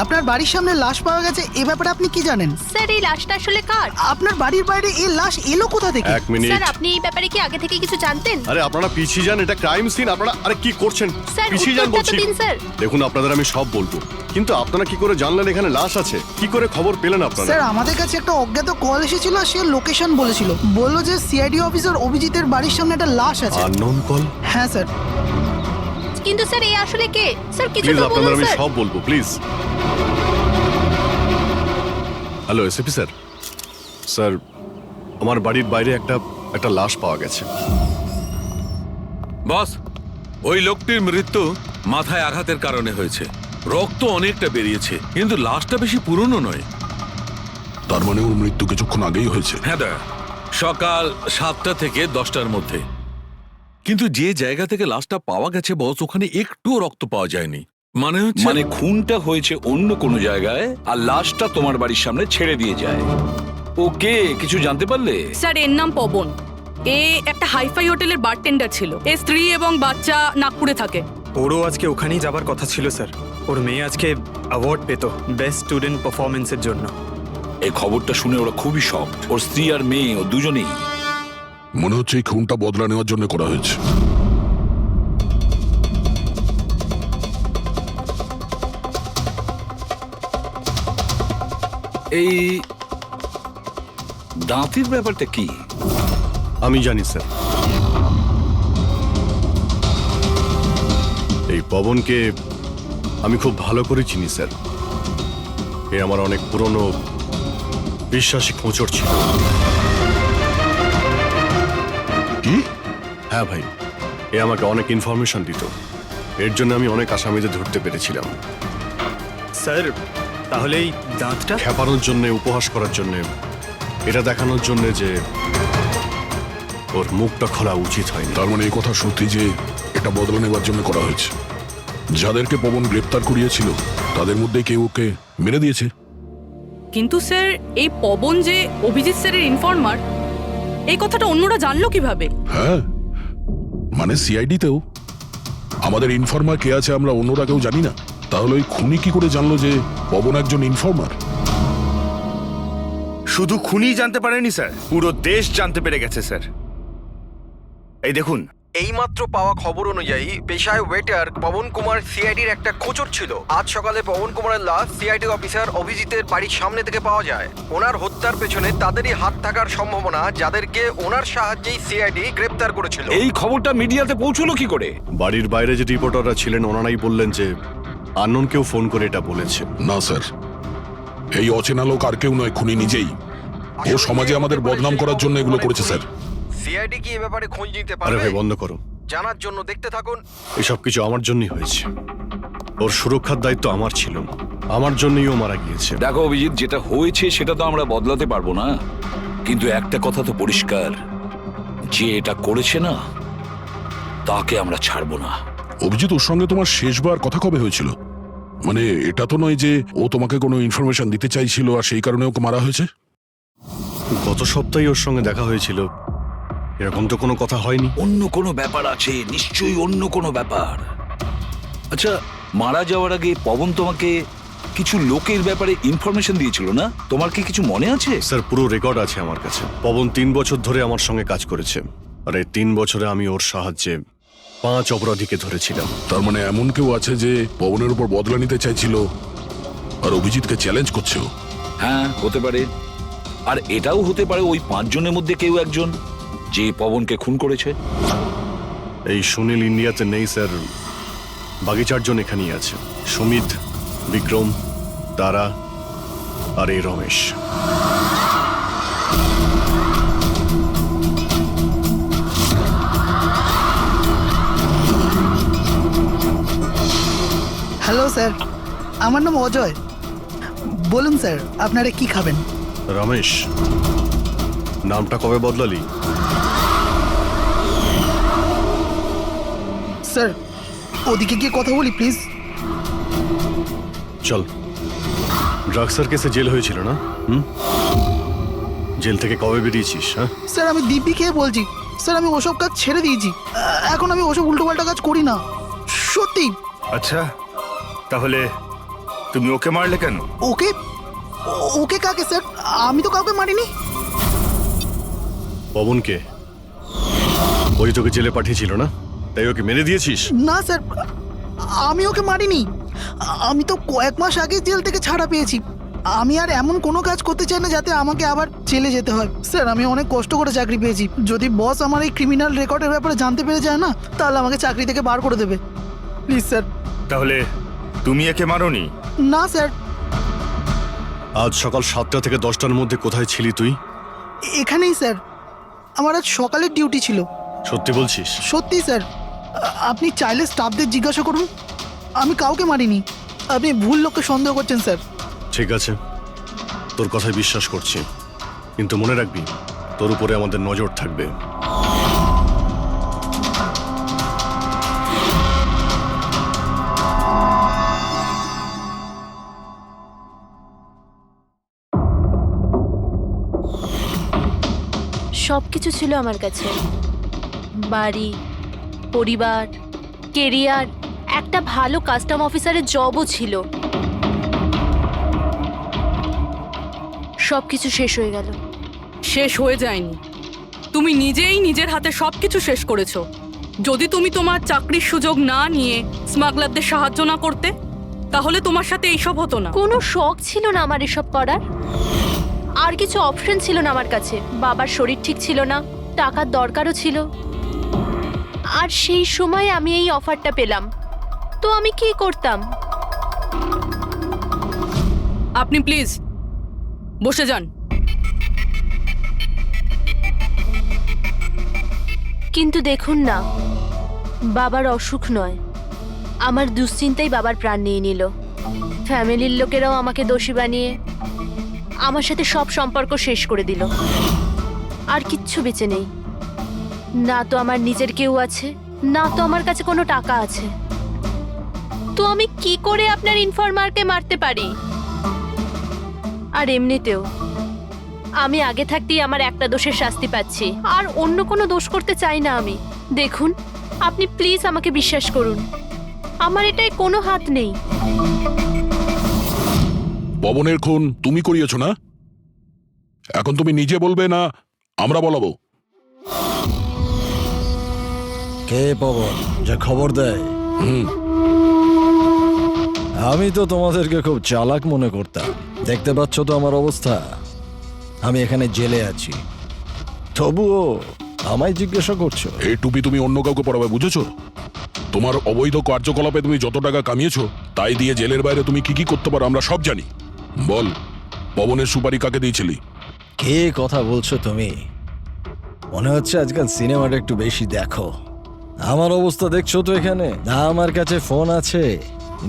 আপনার বাড়ির সামনে লাশ পাওয়া গেছে, এ ব্যাপারে আপনি কি জানেন? স্যার, এই লাশটা আসলে কার? আপনার বাড়ির বাইরে এই লাশ এলো কোথা থেকে? এক মিনিট। স্যার, আপনি এই ব্যাপারে কি আগে থেকে কিছু জানতেন? আরে আপনারা পিছিয়ে যান, এটা ক্রাইম সিন। আপনারা আরে কি করছেন? স্যার, পিছিয়ে যান উত্তরটা তো বলছি। দিন, স্যার। দেখুন, আপনাদের আমি সব বলবো, কিন্তু আপনারা কি করে জানলেন এখানে লাশ আছে? কি করে খবর পেলেন আপনারা? স্যার, আমাদের কাছে একটা অজ্ঞাত কল এসেছিল, সে লোকেশন বলেছিল, বললো যে সিআইডি অফিসার অভিজিতের বাড়ির সামনে একটা লাশ আছে। Unknown call? হ্যাঁ স্যার। কিন্তু স্যার, এই আসলে কে? স্যার, কিছু প্লিজ, তো আপনাদের বলুন আমি স্যার। সব বলবো, please. Hello SP sir, sir আমার বাড়ির বাইরে একটা লাশ পাওয়া গেছে। বস, ওই লোকটির মৃত্যু মাথায় আঘাতের কারণে হয়েছে। রক্ত অনেকটা বেরিয়েছে, কিন্তু লাশটা বেশি পুরনো নয়। তার মানে ওর মৃত্যু কিছুক্ষণ আগেই হয়েছে। হ্যাঁ দা, সকাল 7টা থেকে 10টার মধ্যে। কিন্তু যে জায়গা থেকে লাশটা পাওয়া গেছে বস, ওখানে একটুও রক্ত পাওয়া যায়নি। মানে হচ্ছে মানে খুনটা হয়েছে অন্য কোনো জায়গায় আর লাশটা তোমার বাড়ির সামনে ছেড়ে দিয়ে যায়। ওকে কিছু জানতে পারলে? স্যার এর নাম পবন। এ একটা হাইফাই হোটেলের বারটেন্ডার ছিল। এর স্ত্রী এবং বাচ্চা নাগপুরে থাকে। ওরও আজকে ওখানেই যাবার কথা ছিল স্যার। ওর মেয়ে আজকে অ্যাওয়ার্ড পেত বেস্ট স্টুডেন্ট পারফরমেন্সের জন্য। এই খবরটা শুনে ওরা খুবই শক। ওর স্ত্রী আর মেয়ে ও দুজনেই। মনে হচ্ছে এই খুনটা বদলা নেওয়ার জন্য করা হয়েছে। এই দাঁতের ব্যাপারটা কি? আমি জানি স্যার। এই পবনকে আমি খুব ভালো করে চিনি স্যার। এ আমার অনেক পুরনো বিশ্বাসী খোঁচর ছিল। কি? হ্যাঁ ভাই, এ আমাকে অনেক ইনফরমেশন দিত। এর জন্য আমি অনেক আসামিদের ধরতে পেরেছিলাম। স্যার তাহলে এই দাঁতটা? খেপানোর জন্য, উপহাস করার জন্য, এটা দেখানোর জন্য যে ওর মুখটা খোলা উচিত হয়নি। তার মানে এই কথা সত্যি যে এটা বদলা নেবার জন্য করা হয়েছে। যাদেরকে পবন গ্রেপ্তার করিয়েছিল তাদের মধ্যে কেউ ওকে মেরে দিয়েছে। কিন্তু স্যার এই পবন যে অভিজিৎ স্যারের ইনফরমার, এই কথাটা অন্যরা জানলো কিভাবে? হ্যাঁ, মানে সিআইডিতেও আমাদের ইনফর্মার কে আছে আমরা অন্যরা কেউ জানি না। তাহলে ওই খুনি কি করে জানলো যে পবন একজন ইনফর্মার? শুধু খুনি জানতে পারেনি স্যার, পুরো দেশ জানতে পেরে গেছে স্যার। এই দেখুন, এইমাত্র পাওয়া খবর অনুযায়ী পেশায় ওয়েটার পবন কুমার সিআইডির একটা খোঁচর ছিল। আজ সকালে পবন কুমারের লাশ সিআইডি অফিসার অভিজিতের বাড়ির সামনে থেকে পাওয়া যায়। ওনার হত্যার পেছনে তাদেরই হাত থাকার সম্ভাবনা, যাদেরকে ওনার সাহায্যেই সিআইডি গ্রেপ্তার করেছিল। এই খবরটা মিডিয়াতে পৌঁছলো কি করে? বাড়ির বাইরে যে রিপোর্টাররা ছিলেন ওনারাই বললেন যে আননোন কেউ ফোন করে এটা বলেছে। না স্যার, এই অচেনা লোক আর কেউ নয়, খুনি নিজেই। ও সমাজে আমাদের বদনাম করার জন্য এগুলো করেছে স্যার। সিআইডি কি এ ব্যাপারে খোঁজ নিতে আরে পারবে? ভাই বন্ধ করো, জানার জন্য দেখতে থাকুন। এসব কিছু আমার জন্যই হয়েছে। ওর সুরক্ষার দায়িত্ব আমার ছিল, আমার জন্যই ও মারা গিয়েছে। দেখো অভিজিৎ, যেটা হয়েছে সেটা তো আমরা বদলাতে পারবো না, কিন্তু একটা কথা তো পরিষ্কার, যে এটা করেছে না তাকে আমরা ছাড়বো না। অভিজিৎ, ওর সঙ্গে তোমার শেষবার কথা কবে হয়েছিল? মানে এটা তো নয় যে ও তোমাকে কোনো ইনফরমেশন দিতে চাইছিল আর সেই কারণে ওকে মারা হয়েছে? গত সপ্তাহে ওর সঙ্গে দেখা হয়েছিল, এরকম তো কোনো কথা হয়নি। অন্য কোনো ব্যাপার আছে, নিশ্চয়ই অন্য কোনো ব্যাপার। আচ্ছা, মারা যাওয়ার আগে পবন তোমাকে কিছু লোকের ব্যাপারে ইনফরমেশন দিয়েছিল না? তোমার কি কিছু মনে আছে? স্যার পুরো রেকর্ড আছে আমার কাছে। পবন 3 বছর ধরে আমার সঙ্গে কাজ করেছে, আর এই 3 বছরে আমি ওর সাহায্যে 5 অপরাধীকে ধরেছিলাম। তার মানে এমন কেউ আছে যে পবনের উপর বদলা নিতে চাইছিল আর অভিজিৎকে চ্যালেঞ্জ করছে ও? হ্যাঁ, হতে পারে। আর এটাও হতে পারে ওই 5 জনের মধ্যে কেউ একজন যে পবনকে খুন করেছে। এই সুনীল ইন্ডিয়াতে নেই স্যার, বাকি 4 জন এখানেই আছে। সুমিত, বিক্রম, তারা আর এই রমেশ। হ্যালো স্যার, আমার নাম অজয়। বলুন স্যার, আপনারা কি খাবেন? রমেশ, নামটা কবে বদলালি? স্যার ওদিকে গিয়ে কথা বলি প্লিজ। চল। ড্রাগসের কেসে জেল হয়েছিল না? জেল থেকে কবে বেরিয়েছিস? হ্যাঁ স্যার, আমি দিব্যি খেয়ে বলছি স্যার, আমি ওসব কাজ ছেড়ে দিয়েছি। এখন আমি ওসব উল্টোপাল্টা কাজ করি না, সত্যি। আচ্ছা, তাহলে তুমি ওকে মারলে কেন? ওকে? ওকে কাকে স্যার? আমি তো কাউকে মারিনি। পবনকে? ওই তোকে জেলে পাঠিয়েছিল না, তাই ওকে মেরে দিয়েছিস? না স্যার, আমি ওকে মারিনি। আমি তো কয়েক মাস আগে জেল থেকে ছাড়া পেয়েছি। আমি আর এমন কোনো কাজ করতে চাই না যাতে আমাকে আবার জেলে যেতে হয়। স্যার আমি অনেক কষ্ট করে চাকরি পেয়েছি। যদি বস আমার এই ক্রিমিনাল রেকর্ডের ব্যাপারে জানতে পেরে যায় না, তাহলে আমাকে চাকরি থেকে বার করে দেবে। Please sir. তাহলে তুমি একে মারোনি? না স্যার। আজ সকাল 7টা থেকে 10টার মধ্যে কোথায় ছিলি তুই? এখানেই স্যার। আমার আজ সকালের ডিউটি ছিল। সত্যি বলছিস? সত্যি স্যার, আপনি চাইলে স্টাফদের জিজ্ঞাসা করুন, আমি কাউকে মারিনি। আপনি ভুল লোককে সন্দেহ করছেন স্যার। ঠিক আছে, তোর কথায় বিশ্বাস করছি, কিন্তু মনে রাখবি তোর উপরে আমাদের নজর থাকবে। সব কিছু ছিল আমার কাছে, বাড়ি, পরিবার, কেরিয়ার, একটা ভালো কাস্টম অফিসারের জবও ছিল। সব কিছু শেষ হয়ে গেল। শেষ হয়ে যায়নি, তুমি নিজেই নিজের হাতে সবকিছু শেষ করেছো। যদি তুমি তোমার চাকরির সুযোগ না নিয়ে স্মাগলারদের সাহায্য না করতে, তাহলে তোমার সাথে এইসব হতো না। কোনো শখ ছিল না আমার এসব করার, আর কিছু অপশন ছিল না আমার কাছে। বাবার শরীর ঠিক ছিল না, টাকার দরকারও ছিল, আর সেই সময় আমি এই অফারটা পেলাম, তো আমি কি করতাম? আপনি প্লিজ বসে যান। কিন্তু দেখুন না, বাবার অসুখ নয়, আমার দুশ্চিন্তাই বাবার প্রাণ নিয়ে নিল। ফ্যামিলির লোকেরাও আমাকে দোষী বানিয়ে আমার সাথে সব সম্পর্ক শেষ করে দিল। আর কিচ্ছু বেঁচে নেই, না তো আমার নিজের কেউ আছে, না তো আমার কাছে কোনো টাকা আছে। তো আমি কি করে আপনার ইনফরমারকে মারতে পারি? আর এমনিতেও আমি আগে থাকতেই আমার একটা দোষের শাস্তি পাচ্ছি, আর অন্য কোনো দোষ করতে চাই না আমি। দেখুন, আপনি প্লিজ আমাকে বিশ্বাস করুন, আমার এটায় কোনো হাত নেই। পবনের খুন তুমি করিয়েছো না? এখন তুমি নিজে বলবে না আমরা বলাবো? কে পবন যে খবর দেয়? আমি তো তোমাদেরকে খুব চালাক মনে করতাম। দেখতে পাচ্ছ তো আমার অবস্থা, আমি এখানে জেলে আছি, তবুও আমায় জিজ্ঞাসা করছো? এই টুপি তুমি অন্য কাউকে পরাবে, বুঝেছো? তোমার অবৈধ কার্যকলাপে তুমি যত টাকা কামিয়েছো, তাই দিয়ে জেলের বাইরে তুমি কি কি করতে পারো আমরা সব জানি। বল, পবনের সুপারি কাকে দিয়েছিলি? কে কথা বলছো তুমি? মনে হচ্ছে আজকাল সিনেমাটা একটু বেশি দেখো। আমার অবস্থা দেখছো তো এখানে, না আমার কাছে ফোন আছে,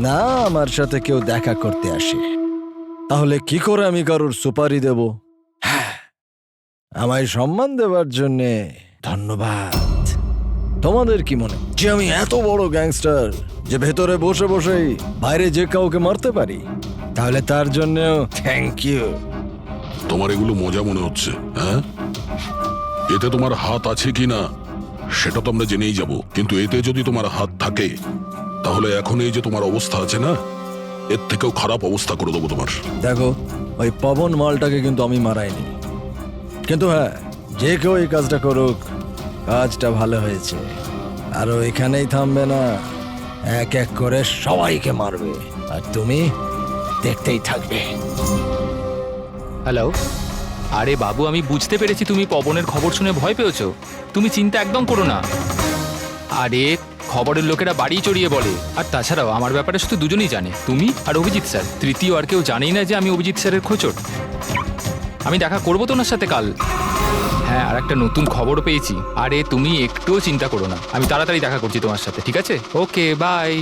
না আমার সাথে কেউ দেখা করতে আসে। তাহলে কি করে আমি কারোর সুপারি দেব? আমায় সম্মান দেওয়ার জন্যে ধন্যবাদ। তোমাদের কি মনে যে আমি এত বড় গ্যাংস্টার যে ভেতরে বসে বসেই বাইরে যে কাউকে মারতে পারি? তাহলে তার জন্যও থ্যাংক ইউ। তোমার এগুলো মজা মনে হচ্ছে, হ্যাঁ? এতে তোমার হাত আছে কি না সেটা তো আমরা জেনেই যাব, কিন্তু এতে যদি তোমার হাত থাকে তাহলে এখন এই যে তোমার অবস্থা আছে না, এর থেকেও খারাপ অবস্থা করে দেবো তোমার। দেখো, ওই পবন মালটাকে কিন্তু আমি মারাইনি, কিন্তু হ্যাঁ, যে কেউ এই কাজটা করুক, কাজটা ভালো হয়েছে। আর ও এখানেই থামবে না, এক এক করে সবাইকে মারবে, আর তুমি দেখতেই থাকবে। হ্যালো, আরে বাবু, আমি বুঝতে পেরেছি তুমি পবনের খবর শুনে ভয় পেয়েছো। তুমি চিন্তা একদম করো না। আরে খবরের লোকেরা বাড়ি চড়িয়ে বলে, আর তাছাড়াও আমার ব্যাপারে শুধু দুজনেই জানে, তুমি আর অভিজিৎ স্যার। তৃতীয় আর কেউ জানেই না যে আমি অভিজিৎ স্যারের খোঁচর। আমি দেখা করবো তো ওনার সাথে কাল। হ্যাঁ, আর একটা নতুন খবরও পেয়েছি। আরে তুমি একটুও চিন্তা করো না, আমি তাড়াতাড়ি দেখা করছি তোমার সাথে, ঠিক আছে? ওকে, বাই।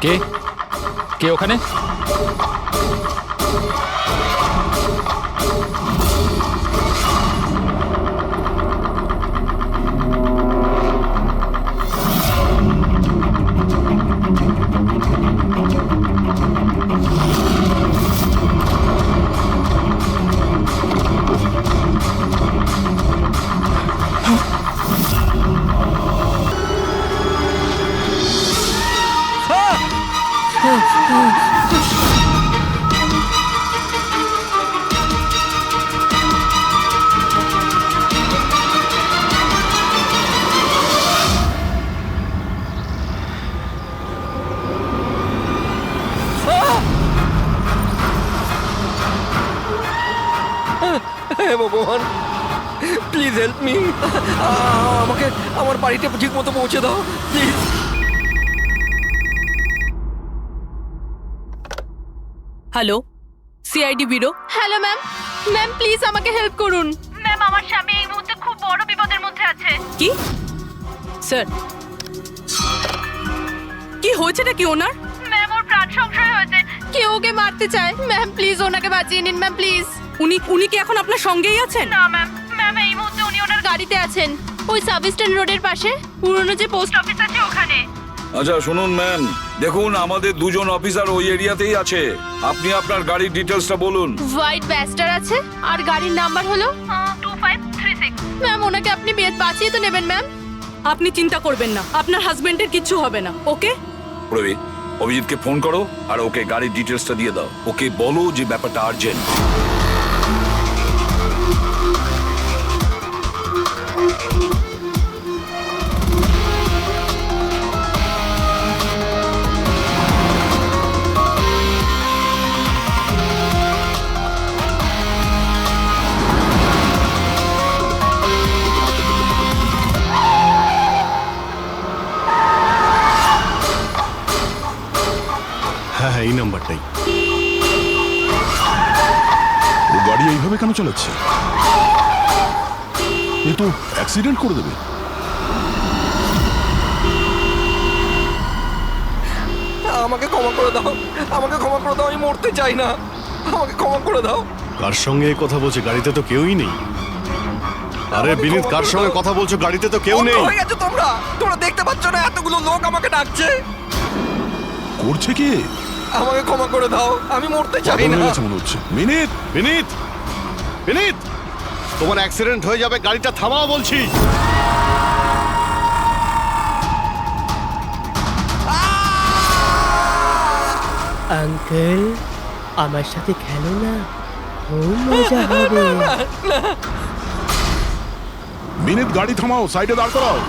কে কে ওখানে? প্লিজ হেল্প মি, আমাকে আমার বাড়িতে ঠিক মতো পৌঁছে দাও please. Hello, CID bureau. Hello ma'am, ma'am please আমাকে হেল্প করুন। ম্যাম আমার স্বামী এই মুহূর্তে খুব বড় বিপদের মধ্যে আছে। কি স্যার, কি হয়েছেটা কি ওনার? ম্যাম ওর প্রাণ সংশয় হয়েছে, কেউ ওকে মারতে চায়। ম্যাম প্লিজ ওনাকে বাঁচিয়ে নিন ম্যাম প্লিজ। উনি কি এখন আপনার সঙ্গেই আছেন? না ম্যাম, ম্যাম এই মুহূর্তে উনি ওনার গাড়িতে আছেন, ওই সাব স্ট্যান্ড রোডের পাশে পুরনো যে পোস্ট অফিস আছে ওখানে। আচ্ছা শুনুন ম্যাম, দেখুন আমাদের দুজন অফিসার ওই এরিয়াতেই আছে। আপনি আপনার গাড়ির ডিটেলসটা বলুন। হোয়াইট ব্যাস্টার আছে আর গাড়ির নাম্বার হলো 2536। ম্যাম ওনাকে আপনি বাঁচিয়ে তো নেবেন ম্যাম। আপনি চিন্তা করবেন না, আপনার হাজবেন্ডের কিচ্ছু হবে না। ওকে, প্রবীর, অভিজিৎকে ফোন করো আর ওকে গাড়ির ডিটেলসটা দিয়ে দাও। ওকে বলো যে ব্যাপারটা আর্জেন্ট। হ্যাঁ হ্যাঁ, এই নাম্বারটাই। ও গাড়ি এইভাবে কেন চালাচ্ছে? এ তো অ্যাক্সিডেন্ট করে দেবে। আমাকে ক্ষমা করে দাও, আমাকে ক্ষমা করে দাও, আমি মরতে চাই না, আমাকে ক্ষমা করে দাও। কার সঙ্গে এই কথা বলছে? গাড়িতে তো কেউই নেই। আরে বিনীত, কার সঙ্গে কথা বলছো? গাড়িতে তো কেউ নেই। অন্ধ হয়ে গেছো তোমরা, তোমরা দেখতে পাচ্ছ না এতগুলো লোক আমাকে ডাকছে? করছে কি? আমাকে ক্ষমা করে দাও, আমি মরতে চাই পাগল না। হয়ে গেছে মনে হচ্ছে। মিনিট, বিনীত, বিনীত, তোমার অ্যাক্সিডেন্ট হয়ে যাবে, গাড়িটা থামাও বলছি। আঙ্কেল আমার সাথে খেলো না, খুব মজা হবে। মিনিট গাড়ি থামাও, সাইডে দাঁড় করাও।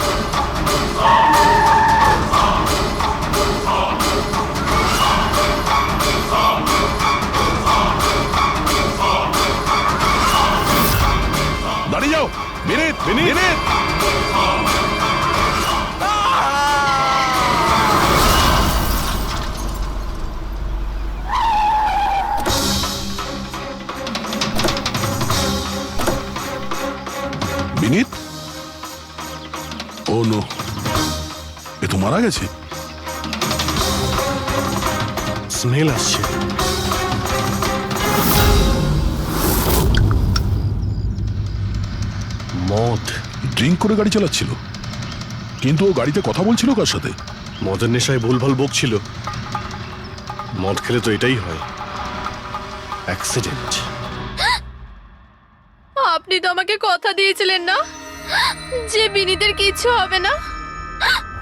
দাঁড়িয়ে যাও। Minute, minute. বিনীত, ও নো, এ তো মারা গেছে। স্মেল আসছে। মদ। ড্রিঙ্ক করে গাড়ি চালাচ্ছিল, কিন্তু ও গাড়িতে কথা বলছিল কার সাথে? মদের নেশায় ভুলভাল বকছিল। মদ খেলে তো এটাই হয়, অ্যাক্সিডেন্ট। আপনি তো আমাকে কথা দিয়েছিলেন না যে বিনীতের কিচ্ছু হবে না,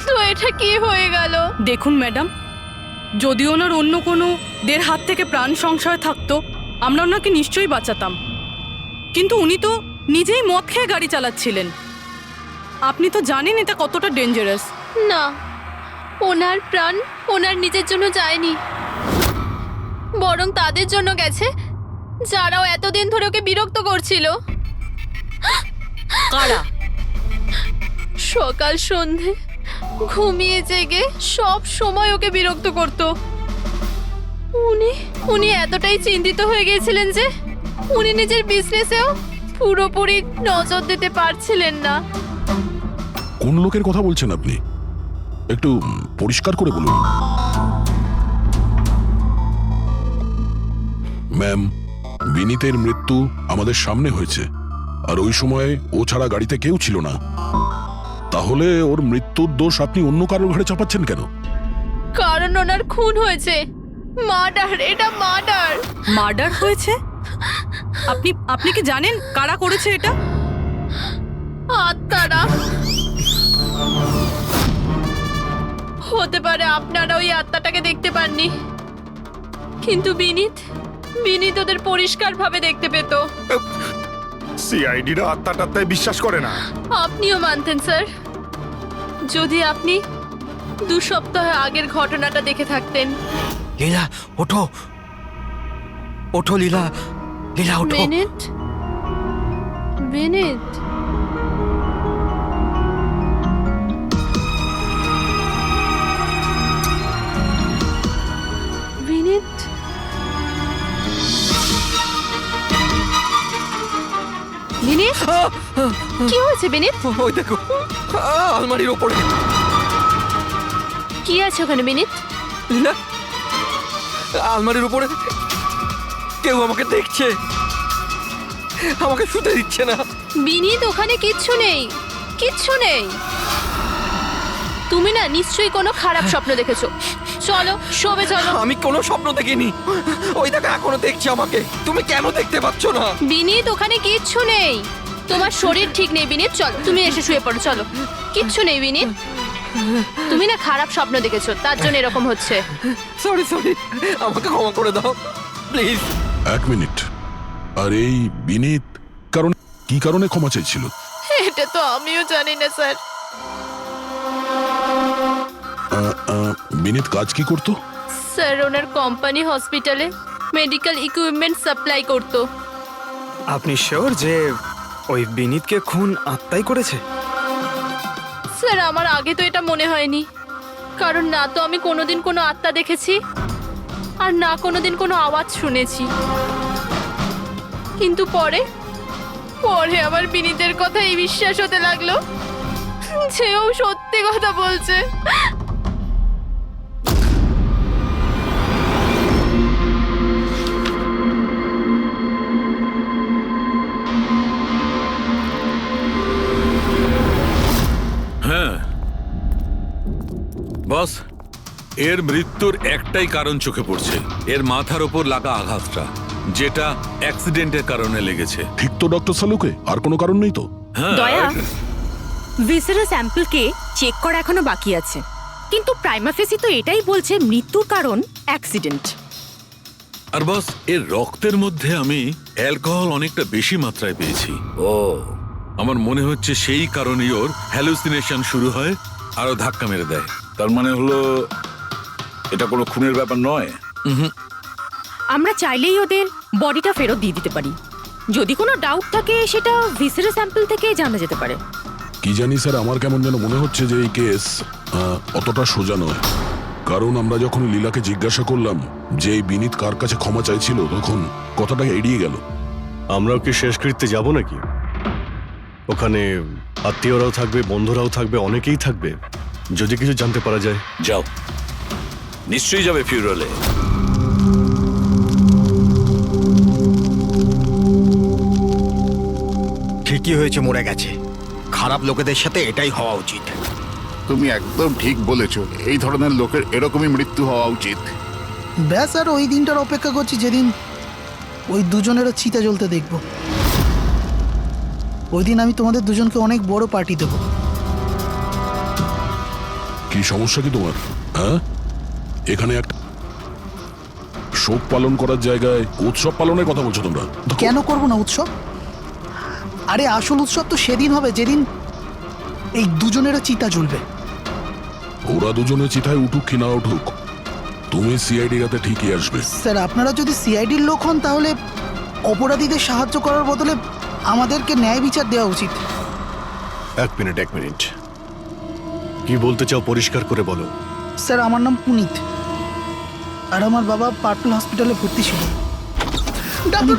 তো এটা কি হয়ে গেল? দেখুন ম্যাডাম, যদি ওনার অন্য কোনো দের হাত থেকে প্রাণ সংশয় থাকতো আমরা ওনাকে নিশ্চয়ই বাঁচাতাম, কিন্তু উনি তো নিজেই মদ খেয়ে গাড়ি চালাচ্ছিলেন। আপনি তো জানেন এটা কতটা ডেঞ্জারাস। না, ওনার প্রাণ ওনার নিজের জন্য যায়নি, বরং তাদের জন্য গেছে যারাও এতদিন ধরে ওকে বিরক্ত করছিল। কারা? সকাল সন্ধে ঘুমিয়ে জেগে সব সময় ওকে বিরক্ত করত। উনি এতটাই চিন্তিত হয়ে গিয়েছিলেন যে উনি নিজের বিজনেসেও পুরোপুরি নজর দিতে পারছিলেন না। কোন লোকের কথা বলছেন আপনি? একটু পরিষ্কার করে বলুন। ম্যাম, বিনীতের মৃত্যু আমাদের সামনে হয়েছে, আর ওই সময় ও ছাড়া গাড়িতে কেউ ছিল না। তাহলে ওর মৃত্যুর দোষ আপনি অন্য কারোর ঘাড়ে চাপাচ্ছেন কেন? কারণ ওনার খুন হয়েছে, মার্ডার, এটা মার্ডার। মার্ডার হয়েছে? আপনি কি জানেন কারা করেছে এটা? আত্মারা। হতে পারে আপনারা ওই আত্মাটাকে দেখতে পাননি, কিন্তু বিনীত ওদের পরিষ্কার ভাবে দেখতে পেত। সিআইডিরা আত্মা টাত্মায় বিশ্বাস করে না। আপনিও মানতেন স্যার, যদি আপনি 2 সপ্তাহ আগের ঘটনাটা দেখে থাকতেন। লীলা ওঠো, ওঠো লীলা, লীলা ওঠো। বিনীত, কি হয়েছে বিনীত? ওই দেখো আলমারির ওপরে। কি আছে ওখানে বিনীত? লীলা, আলমারির উপরে কেউ আমাকে দেখছে, আমাকে শুতে দিচ্ছে না। বিনীত ওখানে কিচ্ছু নেই, কিচ্ছু নেই। তুমি না নিশ্চয়ই কোনো খারাপ স্বপ্ন দেখেছো। চলো শোবে চলো। আমি কোনো স্বপ্ন দেখিনি। ওই দেখো এখনো দেখছি আমাকে। তুমি কেন দেখতে পাচ্ছ না? বিনীত ওখানে কিচ্ছু নেই। তোমার শরীর ঠিক নেই বিনীত, চলো তুমি এসে শুয়ে পড়ো। চলো, কিচ্ছু নেই বিনীত। তুমি না খারাপ স্বপ্ন দেখেছো, তার জন্য এরকম হচ্ছে। সরি সরি, আমাকে ক্ষমা করে দাও প্লিজ। 1 মিনিট। আর এই বিনীত কি কারণে ক্ষমা চাইছিল? এটা তো আমিও জানি না স্যার। বিনীত কাজ কি করতো? স্যার ওনার কোম্পানি হসপিটালে মেডিকেল ইকুইপমেন্ট সাপ্লাই করতো। আপনি শিওর যে ওই বিনীতকে খুন আত্মাই করেছে? স্যার আমার আগে তো এটা মনে হয়নি, কারণ না তো আমি কোনোদিন কোনো আত্মা দেখেছি আর না কোনোদিন কোনো আওয়াজ শুনেছি। কিন্তু পরে আমার বিনীতের কথাই বিশ্বাস হতে লাগলো যে ও সত্যি কথা বলছে। হ্যাঁ বস, এর মৃত্যুর একটাই কারণ চোখে পড়ছে, এর মাথার ওপর লাগা আঘাতটা, যেটা অ্যাক্সিডেন্টের কারণে লেগেছে। ঠিক তো ডক্টর সালুকে? আর কোনো কারণ নেই তো? হ্যাঁ, দয়া, ভিসারা স্যাম্পলকে চেক করা এখনো বাকি আছে, কিন্তু প্রাইমা ফেসি তো এটাই বলছে মৃত্যুর কারণ অ্যাক্সিডেন্ট। আর বস, এর রক্তের মধ্যে আমি অ্যালকোহল অনেকটা বেশি মাত্রায় পেয়েছি। ও, আমার মনে হচ্ছে সেই কারণেই ওর হ্যালুসিনেশন শুরু হয় আর ও ধাক্কা মেরে দেয়। তার মানে হলো এটা কোনো খুনের ব্যাপার নয়। আমরা চাইলেই ওদের বডিটা ফেরত দিয়ে দিতে পারি। যদি কোনো ডাউট থাকে সেটা ভিসারা স্যাম্পল থেকে জানা যেতে পারে। কি জানি স্যার, আমার কেমন যেন মনে হচ্ছে যে এই কেস অতটা সোজা নয়। কারণ আমরা যখন লীলাকে জিজ্ঞাসা করলাম যে এই বিনীত কার কাছে ক্ষমা চাইছিল, তখন কথাটা এড়িয়ে গেল। আমরাও কি শেষকৃত্যে যাব নাকি? ওখানে আত্মীয়রাও থাকবে, বন্ধুরাও থাকবে, অনেকেই থাকবে। যদি কিছু জানতে পারা যায়। যাও, নিশ্চয়ই যাবে ফিউরালে। ঠিকই হয়েছে, মরে গেছে। খারাপ লোকেদের সাথে এটাই হওয়া উচিত। তুমি একদম ঠিক বলেছ, এই ধরনের লোকের এরকমই মৃত্যু হওয়া উচিত। ব্যাস, আর ওই দিনটার অপেক্ষা করছি যেদিন ওই দুজনেরও চিতা জ্বলতে দেখব। ওই দিন আমি তোমাদের দুজনকে অনেক বড় পার্টি দেবো। কি সমস্যা কি তোমার? হ্যাঁ, এখানে একটা শোক পালন করার জায়গায় উৎসব পালনের কথা বলছো তোমরা? কেন করবো না উৎসব? আরে আসল উৎসব তো সেদিন হবে যেদিন এই দুজনেরও চিতা জ্বলবে। ওরা দুজনে চিতায় উঠুক কি না উঠুক, তুমি সিআইডি রাতে ঠিকই আসবে। স্যার আপনারা যদি সিআইডির লোক হন তাহলে অপরাধীদের সাহায্য করার বদলে আমাদেরকে ন্যায় বিচার দেওয়া উচিত। 1 মিনিট। কি বলতে চাও পরিষ্কার করে বলো। স্যার আমার নাম পুনিত, আর আমার বাবা পার্পল হসপিটালে ভর্তি ছিল।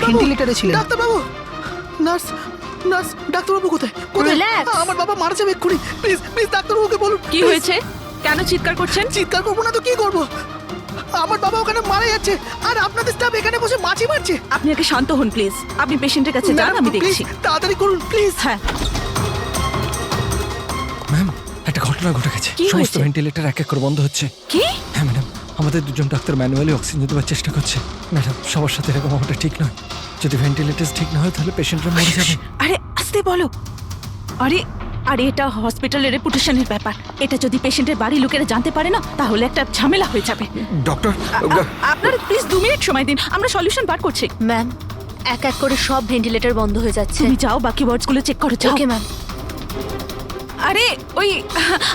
ভেন্টিলেটরে ছিলেন। ডাক্তারবাবু, নার্স, ডাক্তারবাবু কোথায়? Relax. আমার বাবা মারা যাবে এক্ষুনি। প্লিজ ডাক্তারবাবুকে বলুন। কি হয়েছে? কেন চিৎকার করছেন? চিৎকার করবো না তো কি করবো? আমার বাবা ওখানে মারা যাচ্ছে আর আপনাদের স্টাফ এখানে বসে মাছি মারছে। আপনি আগে শান্ত হন প্লিজ। আপনি পেশেন্টের কাছে যান, আমি দেখছি। তাড়াতাড়ি করুন প্লিজ। হ্যাঁ, ম্যাম, একটা ঘটনা ঘটে গেছে। কি সমস্ত হয়েছে? ভেন্টিলেটর এক এক করে বন্ধ হচ্ছে। কি? হ্যাঁ ম্যাডাম, আমাদের দুজন ডাক্তার ম্যানুয়ালি অক্সিজেন দেওয়ার চেষ্টা করছে। ম্যাডাম, সবার সাথে এরকম হওয়াটা ঠিক নয়। যদি ভেন্টিলেটর ঠিক না হয় তাহলে পেশেন্টরা মরে যাবে। আরে আস্তে বলো। আরে এটা হসপিটালের রেপুটেশনের ব্যাপার। এটা যদি পেশেন্টের বাড়ির লোকেরা জানতে পারে না তাহলে একটা ঝামেলা হয়ে যাবে। ডক্টর, আপনারা প্লিজ 2 মিনিট সময় দিন, আমরা সলিউশন বার করছি। ম্যাম, এক এক করে সব ভেন্টিলেটর বন্ধ হয়ে যাচ্ছে। তুমি যাও, বাকি ওয়ার্ডসগুলো চেক করো। যাও। Okay ma'am. আরে ওই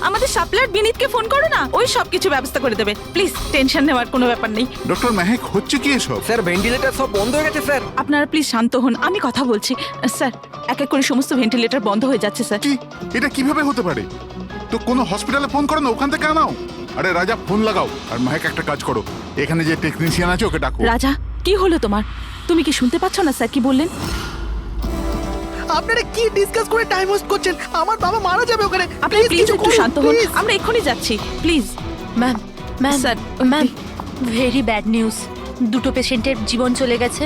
আমাদের সাপ্লায়ার বিনীতকে ফোন করো না, ওই সব কিছু ব্যবস্থা করে দেবে। প্লিজ টেনশন নেওয়ার কোনো ব্যাপার নেই। ডক্টর মেহেক, হচ্ছে কি এসব? স্যার ভেন্টিলেটর সব বন্ধ হয়ে গেছে স্যার। আপনারা প্লিজ শান্ত হন, আমি কথা বলছি। স্যার, এক এক করে সমস্ত ভেন্টিলেটর বন্ধ হয়ে যাচ্ছে স্যার। কি, এটা কিভাবে হতে পারে? তো কোনো হসপিটালে ফোন করো না, ওখান থেকে আনাও। আরে রাজা, ফোন লাগাও। আর মেহেক একটা কাজ করো, এখানে যে টেকনিশিয়ান আছে ওকে ডাকো। রাজা, কি হলো তোমার? তুমি কি শুনতে পাচ্ছ না স্যার কি বললেন? আপনারা কি ডিসকাস করে টাইম ওয়েস্ট করছেন? আমার বাবা মারা যাবে ওখানে। আপনি Please, প্লিজ কিছু একটু করুন, শান্ত হন, please। আমরা এক্ষুনি যাচ্ছি please. Ma'am sir, ma'am very bad news. দুটো পেশেন্টের জীবন চলে গেছে,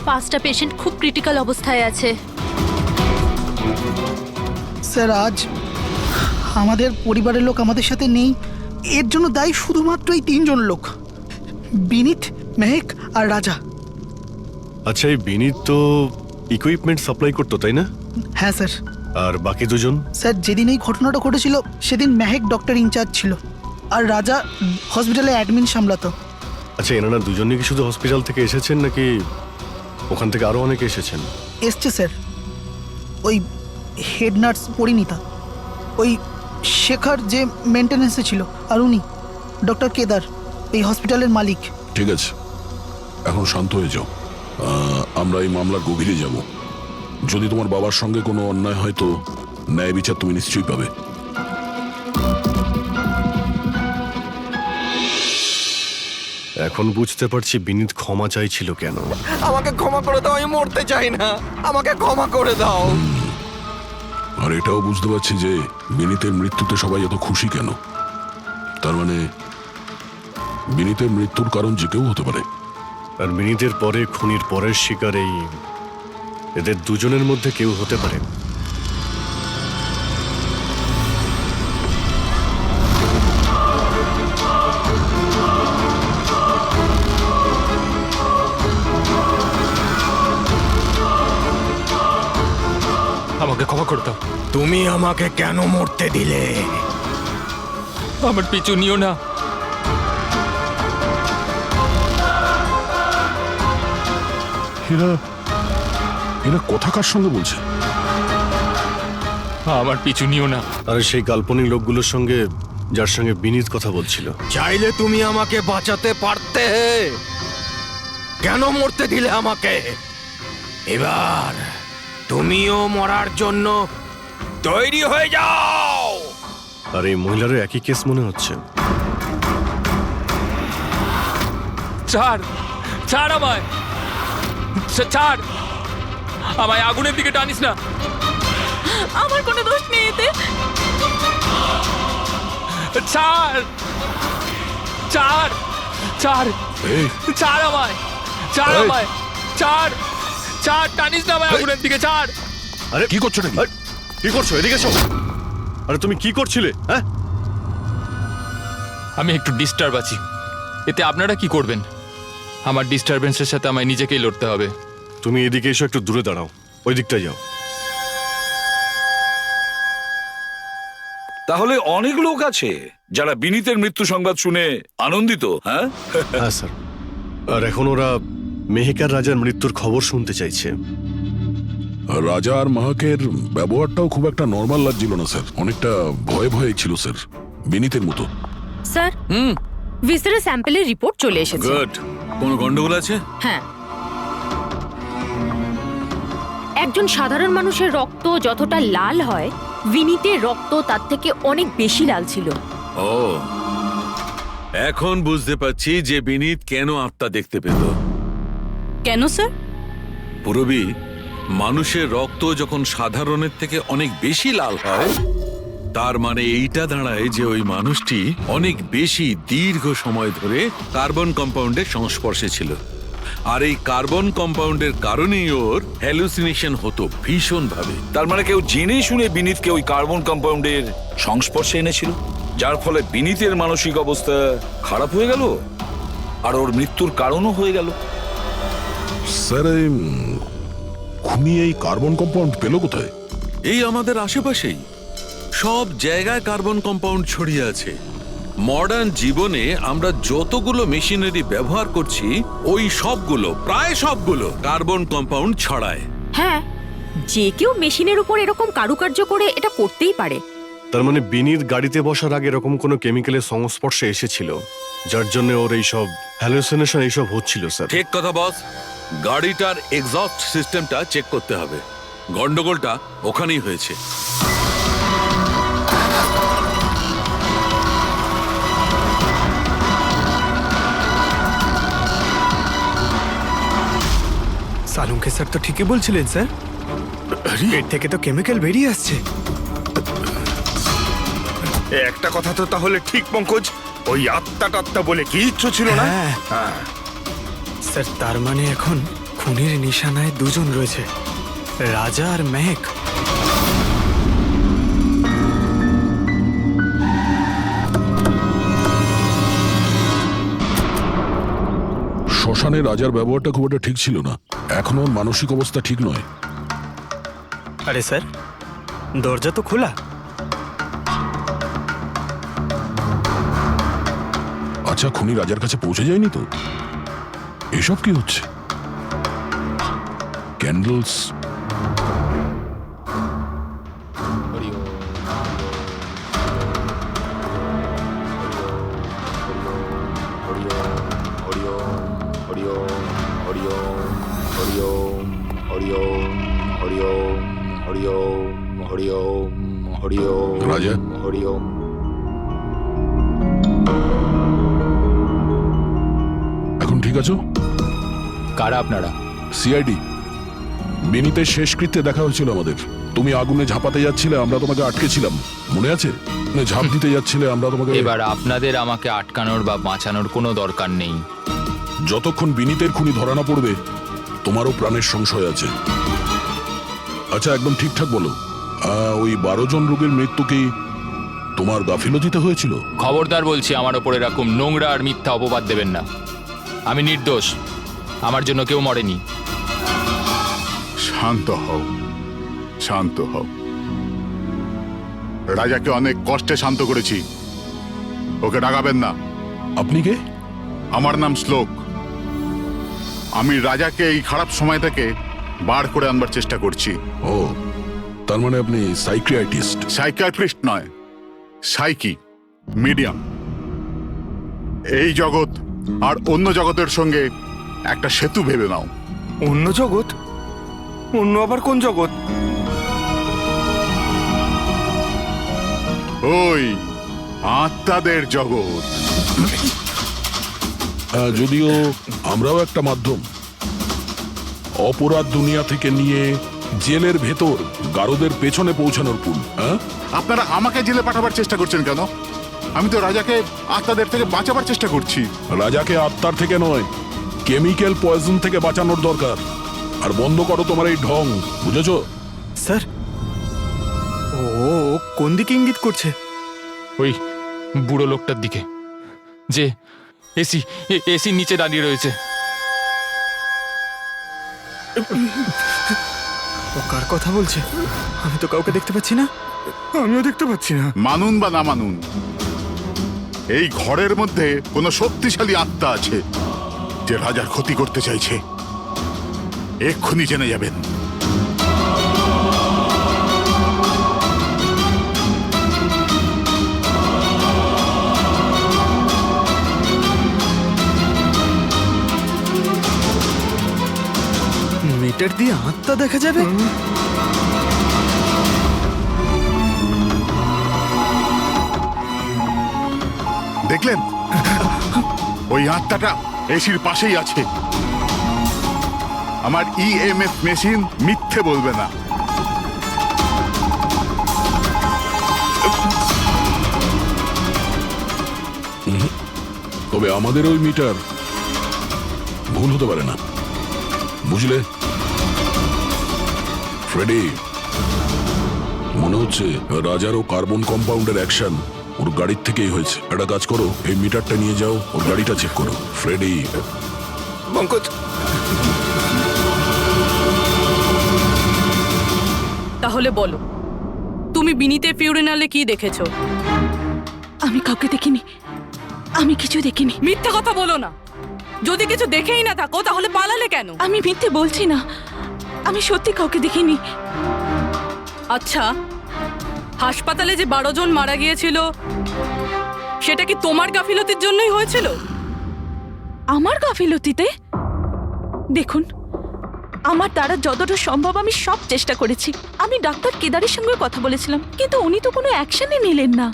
5টা পেশেন্ট খুব ক্রিটিক্যাল অবস্থায় আছে। স্যার আজ আমাদের পরিবারের লোক আমাদের সাথে নেই, এর জন্য দায়ী শুধুমাত্র এই 3জন লোক, বিনীত, মেহেক আর রাজা। আচ্ছা, এই বিনীত তো ইকুইপমেন্ট সাপ্লাই করতো, তাই না? হ্যাঁ স্যার। আর বাকি দুজন? স্যার যেদিন এই ঘটনাটা ঘটেছিল সেদিন মেহেক ডক্টর ইনচার্জ ছিল, আর রাজা হসপিটালে অ্যাডমিন সামলাতো। আচ্ছা, এনারা দুজনই কি শুধু হসপিটাল থেকে এসেছেন নাকি ওখান থেকে আরো অনেকে এসেছেন? এসছে স্যার, ওই হেড নার্স পরিণীতা, ওই শেখর যে মেনটেন্যান্সে ছিল, আর উনি ডক্টর কেদার, এই হসপিটালের মালিক। ঠিক আছে, এখন শান্ত হয়ে যাও। আমরা এই মামলার গভীরে যাব। যদি তোমার বাবার সঙ্গে কোনো অন্যায় হয় তো ন্যায় বিচার তুমি নিশ্চয়ই পাবে। এখন বুঝতে পারছি বিনীত ক্ষমা চাইছিল কেন। আমাকে ক্ষমা করে দাও, আমি মরতে চাই না, আমাকে ক্ষমা করে দাও। আর এটাও বুঝতে পারছি যে বিনীতের মৃত্যুতে সবাই এত খুশি কেন। তার মানে বিনীতের মৃত্যুর কারণ যে কেউ হতে পারে। আর বিনীতের পরে খুনির পরের শিকার এই এদের দুজনের মধ্যে কেউ হতে পারে। আমাকে ক্ষমা করে দাও। তুমি আমাকে কেন মরতে দিলে? আমার পিছু নিও না। এরা কথা কার সঙ্গে বলছে? আমার পিছু নিও না। আর সেই কাল্পনিক লোকগুলোর সঙ্গে যার সঙ্গে বিনীত কথা বলছিল। চাইলে তুমি আমাকে বাঁচাতে পারতে, কেন মরতে দিলে আমাকে? এবার তুমিও মরার জন্য তৈরি হয়ে যাও। আর এই মহিলারও একই কেস মনে হচ্ছে। ছাড়, ছাড় আমায়, ছাড় আমায়, আগুনের দিকে টানিস না। আমার কোনো দোষ নেই এতে। ছাড়, ছাড়, ছাড়, এই, ছাড় আমায়, ছাড় এই। আমায়, ছাড়, ছাড়, টানিস না আমায় আগুনের দিকে, ছাড়। আরে কি করছো নাকি? আরে, কি করছো? এদিকে এসো। আরে তুমি কি করছিলে? হ্যাঁ, আমি একটু ডিস্টার্ব আছি, এতে আপনারা কি করবেন? আমার ডিস্টারবেন্সের সাথে আমায় নিজেকেই লড়তে হবে। তুমি এদিকে এসো, একটু দূরে দাঁড়াও, ওই দিকটায় যাও। তাহলে অনেক লোক আছে যারা বিনীতের মৃত্যু সংবাদ শুনে আনন্দিত। হ্যাঁ, হ্যাঁ স্যার। আর এখন ওরা মেহেকার রাজার মৃত্যুর খবর শুনতে চাইছে। রাজা আর মাহাকের ব্যবহারটাও খুব একটা নর্মাল লাগছিল না স্যার, অনেকটা ভয়ে ভয়ে ছিল স্যার, বিনীতের মতো। স্যার, ভিসারের স্যাম্পলের রিপোর্ট চলে এসেছে। গুড। কোনো গন্ডগোল আছে? হ্যাঁ, একজন সাধারণ মানুষের রক্ত যতটা লাল হয়, বিনীতের রক্ত তার থেকে অনেক বেশি লাল ছিল। ও, এখন বুঝতে পারছি যে বিনীত কেন আত্মা দেখতে পেল। কেন স্যার? পুরবী, মানুষের রক্ত যখন সাধারণের থেকে অনেক বেশি লাল হয়, তার মানে এইটা দাঁড়ায় যে ওই মানুষটি অনেক বেশি দীর্ঘ সময় ধরে কার্বন কম্পাউন্ডের সংস্পর্শে ছিল। আর এই কার্বন কম্পাউন্ডের কারণেই ওর হ্যালুসিনেশন হতো ভীষণ ভাবে। তার মানে কেউ জেনে শুনে বিনীতকে ওই কার্বন কম্পাউন্ডের সংস্পর্শে এনেছিল, যার ফলে বিনীতের মানসিক অবস্থা খারাপ হয়ে গেল আর ওর মৃত্যুর কারণও হয়ে গেল। স্যার, এই খুনি এই কার্বন কম্পাউন্ড পেল কোথায়? এই আমাদের আশেপাশেই সব জায়গায় কার্বন কম্পাউন্ড ছড়িয়ে আছে। মডার্ন জীবনে আমরা যতগুলো মেশিনারি ব্যবহার করছি, ওই সবগুলো, প্রায় সবগুলো কার্বন কম্পাউন্ড ছড়ায়। হ্যাঁ, যে কেউ মেশিনের উপর এরকম কারুকার্য করে এটা করতেই পারে। তার মানে বিনীত গাড়িতে বসার আগে এরকম কোনো কেমিক্যালের সংস্পর্শে এসেছিল, যার জন্য ওর এইসব হ্যালুসিনেশন এইসব হচ্ছিল স্যার। ঠিক কথা বস। গাড়িটার এক্সস্ট সিস্টেমটা চেক করতে হবে। গন্ডগোলটা ওখানেই হয়েছে। সালুঙ্কে স্যার তো ঠিকই বলছিলেন স্যার। পেট থেকে তো কেমিক্যাল বেরিয়ে আসছে। একটা কথা তো তাহলে ঠিক পঙ্কজ, ওই আত্মা টাত্মা বলে কিচ্ছু ছিল না। হ্যাঁ। স্যার তার মানে এখন খুনির নিশানায় দুজন রয়েছে, রাজা আর মেহেক। শ্মশানে রাজার ব্যবহারটা খুব একটা ঠিক ছিল না, এখনো ওর মানসিক অবস্থা ঠিক নয়। আরে স্যার, দরজা তো খোলা। আচ্ছা, খুনি রাজার কাছে পৌঁছে যায়নি তো? এসব কি হচ্ছে? ক্যান্ডেলস, রাজা এখন ঠিক আছো? কারা আপনারা? সিআইডি। বিনীতের শেষকৃত্যে দেখা হয়েছিল আমাদের। তুমি আগুনে ঝাঁপাতে যাচ্ছিলে, আমরা তোমাকে আটকেছিলাম, মনে আছে? ঝাঁপ দিতে যাচ্ছিলে, আমরা তোমাকে। এবার আপনাদের আমাকে আটকানোর বা বাঁচানোর কোনো দরকার নেই। যতক্ষণ বিনীতের খুনি ধরা না পড়বে তোমারও প্রাণের সংশয় আছে। আচ্ছা, একদম ঠিকঠাক বলো, ওই 12 জন রোগীর মৃত্যু কি তোমার গাফিলতিতে হয়েছিল? খবরদার বলছি, আমার ওপর এরকম নোংরা আর মিথ্যা অপবাদ দেবেন না। আমি নির্দোষ, আমার জন্য কেউ মরেনি। শান্ত হও, শান্ত হও। রাজাকে অনেক কষ্টে শান্ত করেছি, ওকে ডাকাবেন না। আপনি কে? আমার নাম শ্লোক। আমি রাজাকে এই খারাপ সময় থেকে বার করে আনবার চেষ্টা করছি। ও, তার মানে আপনি সাইকিয়াট্রিস্ট? সাইকিয়াট্রিস্ট নয়, সাইকি, মিডিয়াম। এই জগৎ আর অন্য জগতের সঙ্গে একটা সেতু ভেবে নাও। অন্য জগৎ? অন্য আবার কোন জগৎ? ওই আত্মাদের জগৎ। যদিও আমরাও একটা মাধ্যম, অপরাধ দুনিয়া থেকে নিয়ে জেলের ভেতর গারদের পেছনে পৌঁছানোর পুল। আপনারা আমাকে জেলে পাঠাবার চেষ্টা করছেন কেন? আমি তো রাজাকে আত্মাদের থেকে বাঁচাবার চেষ্টা করছি। রাজাকে আত্মার থেকে নয়, কেমিক্যাল পয়জন থেকে বাঁচানোর দরকার। আর বন্ধ করো তোমার এই ঢং, বুঝেছো? স্যার, ও কোন দিকে ইঙ্গিত করছে? ওই বুড়ো লোকটার দিকে, যে এসির নিচে দাঁড়িয়ে রয়েছে। ও কার কথা বলছে? আমি তো কাউকে দেখতে পাচ্ছি না। আমিও দেখতে পাচ্ছি না। মানুন বা না মানুন, এই ঘরের মধ্যে কোনো শক্তিশালী আত্মা আছে যে রাজার ক্ষতি করতে চাইছে। এক্ষুনি জেনে যাবেন। মিটার দিয়ে আত্মা দেখা যাবে? দেখলেন, ওই আত্মাটা এসির পাশেই আছে। আমার ইএমএফ মেশিন মিথ্যে বলবে না। তবে আমাদের ওই মিটার ভুল হতে পারে না, বুঝলে? ফ্রেডি, মনে হচ্ছে রাজার ও কার্বন কম্পাউন্ডের অ্যাকশন ওর গাড়ির থেকেই হয়েছে। একটা কাজ করো, এই মিটারটা নিয়ে যাও, ওর গাড়িটা চেক করো। ফ্রেডি। পঙ্কজ, তাহলে বলো, তুমি বিনীতের ফিউরিনালে কি দেখেছো? আমি কাউকে দেখিনি, আমি কিছু দেখিনি। মিথ্যা কথা বলো না। যদি কিছু দেখেই না থাকো তাহলে পালালে কেন? আমি মিথ্যে বলছি না, আমি সত্যি কাউকে দেখিনি। আচ্ছা, হাসপাতালে যে 12 জন মারা গিয়েছিল সেটা কি তোমার গাফিলতির জন্যই হয়েছিল? আমার গাফিলতিতে? দেখুন, আমার দ্বারা যতটা সম্ভব আমি সব চেষ্টা করেছি। আমি ডাক্তার কেদারের সঙ্গে কথা বলেছিলাম, কিন্তু উনি তো কোনো অ্যাকশনই নিলেন না।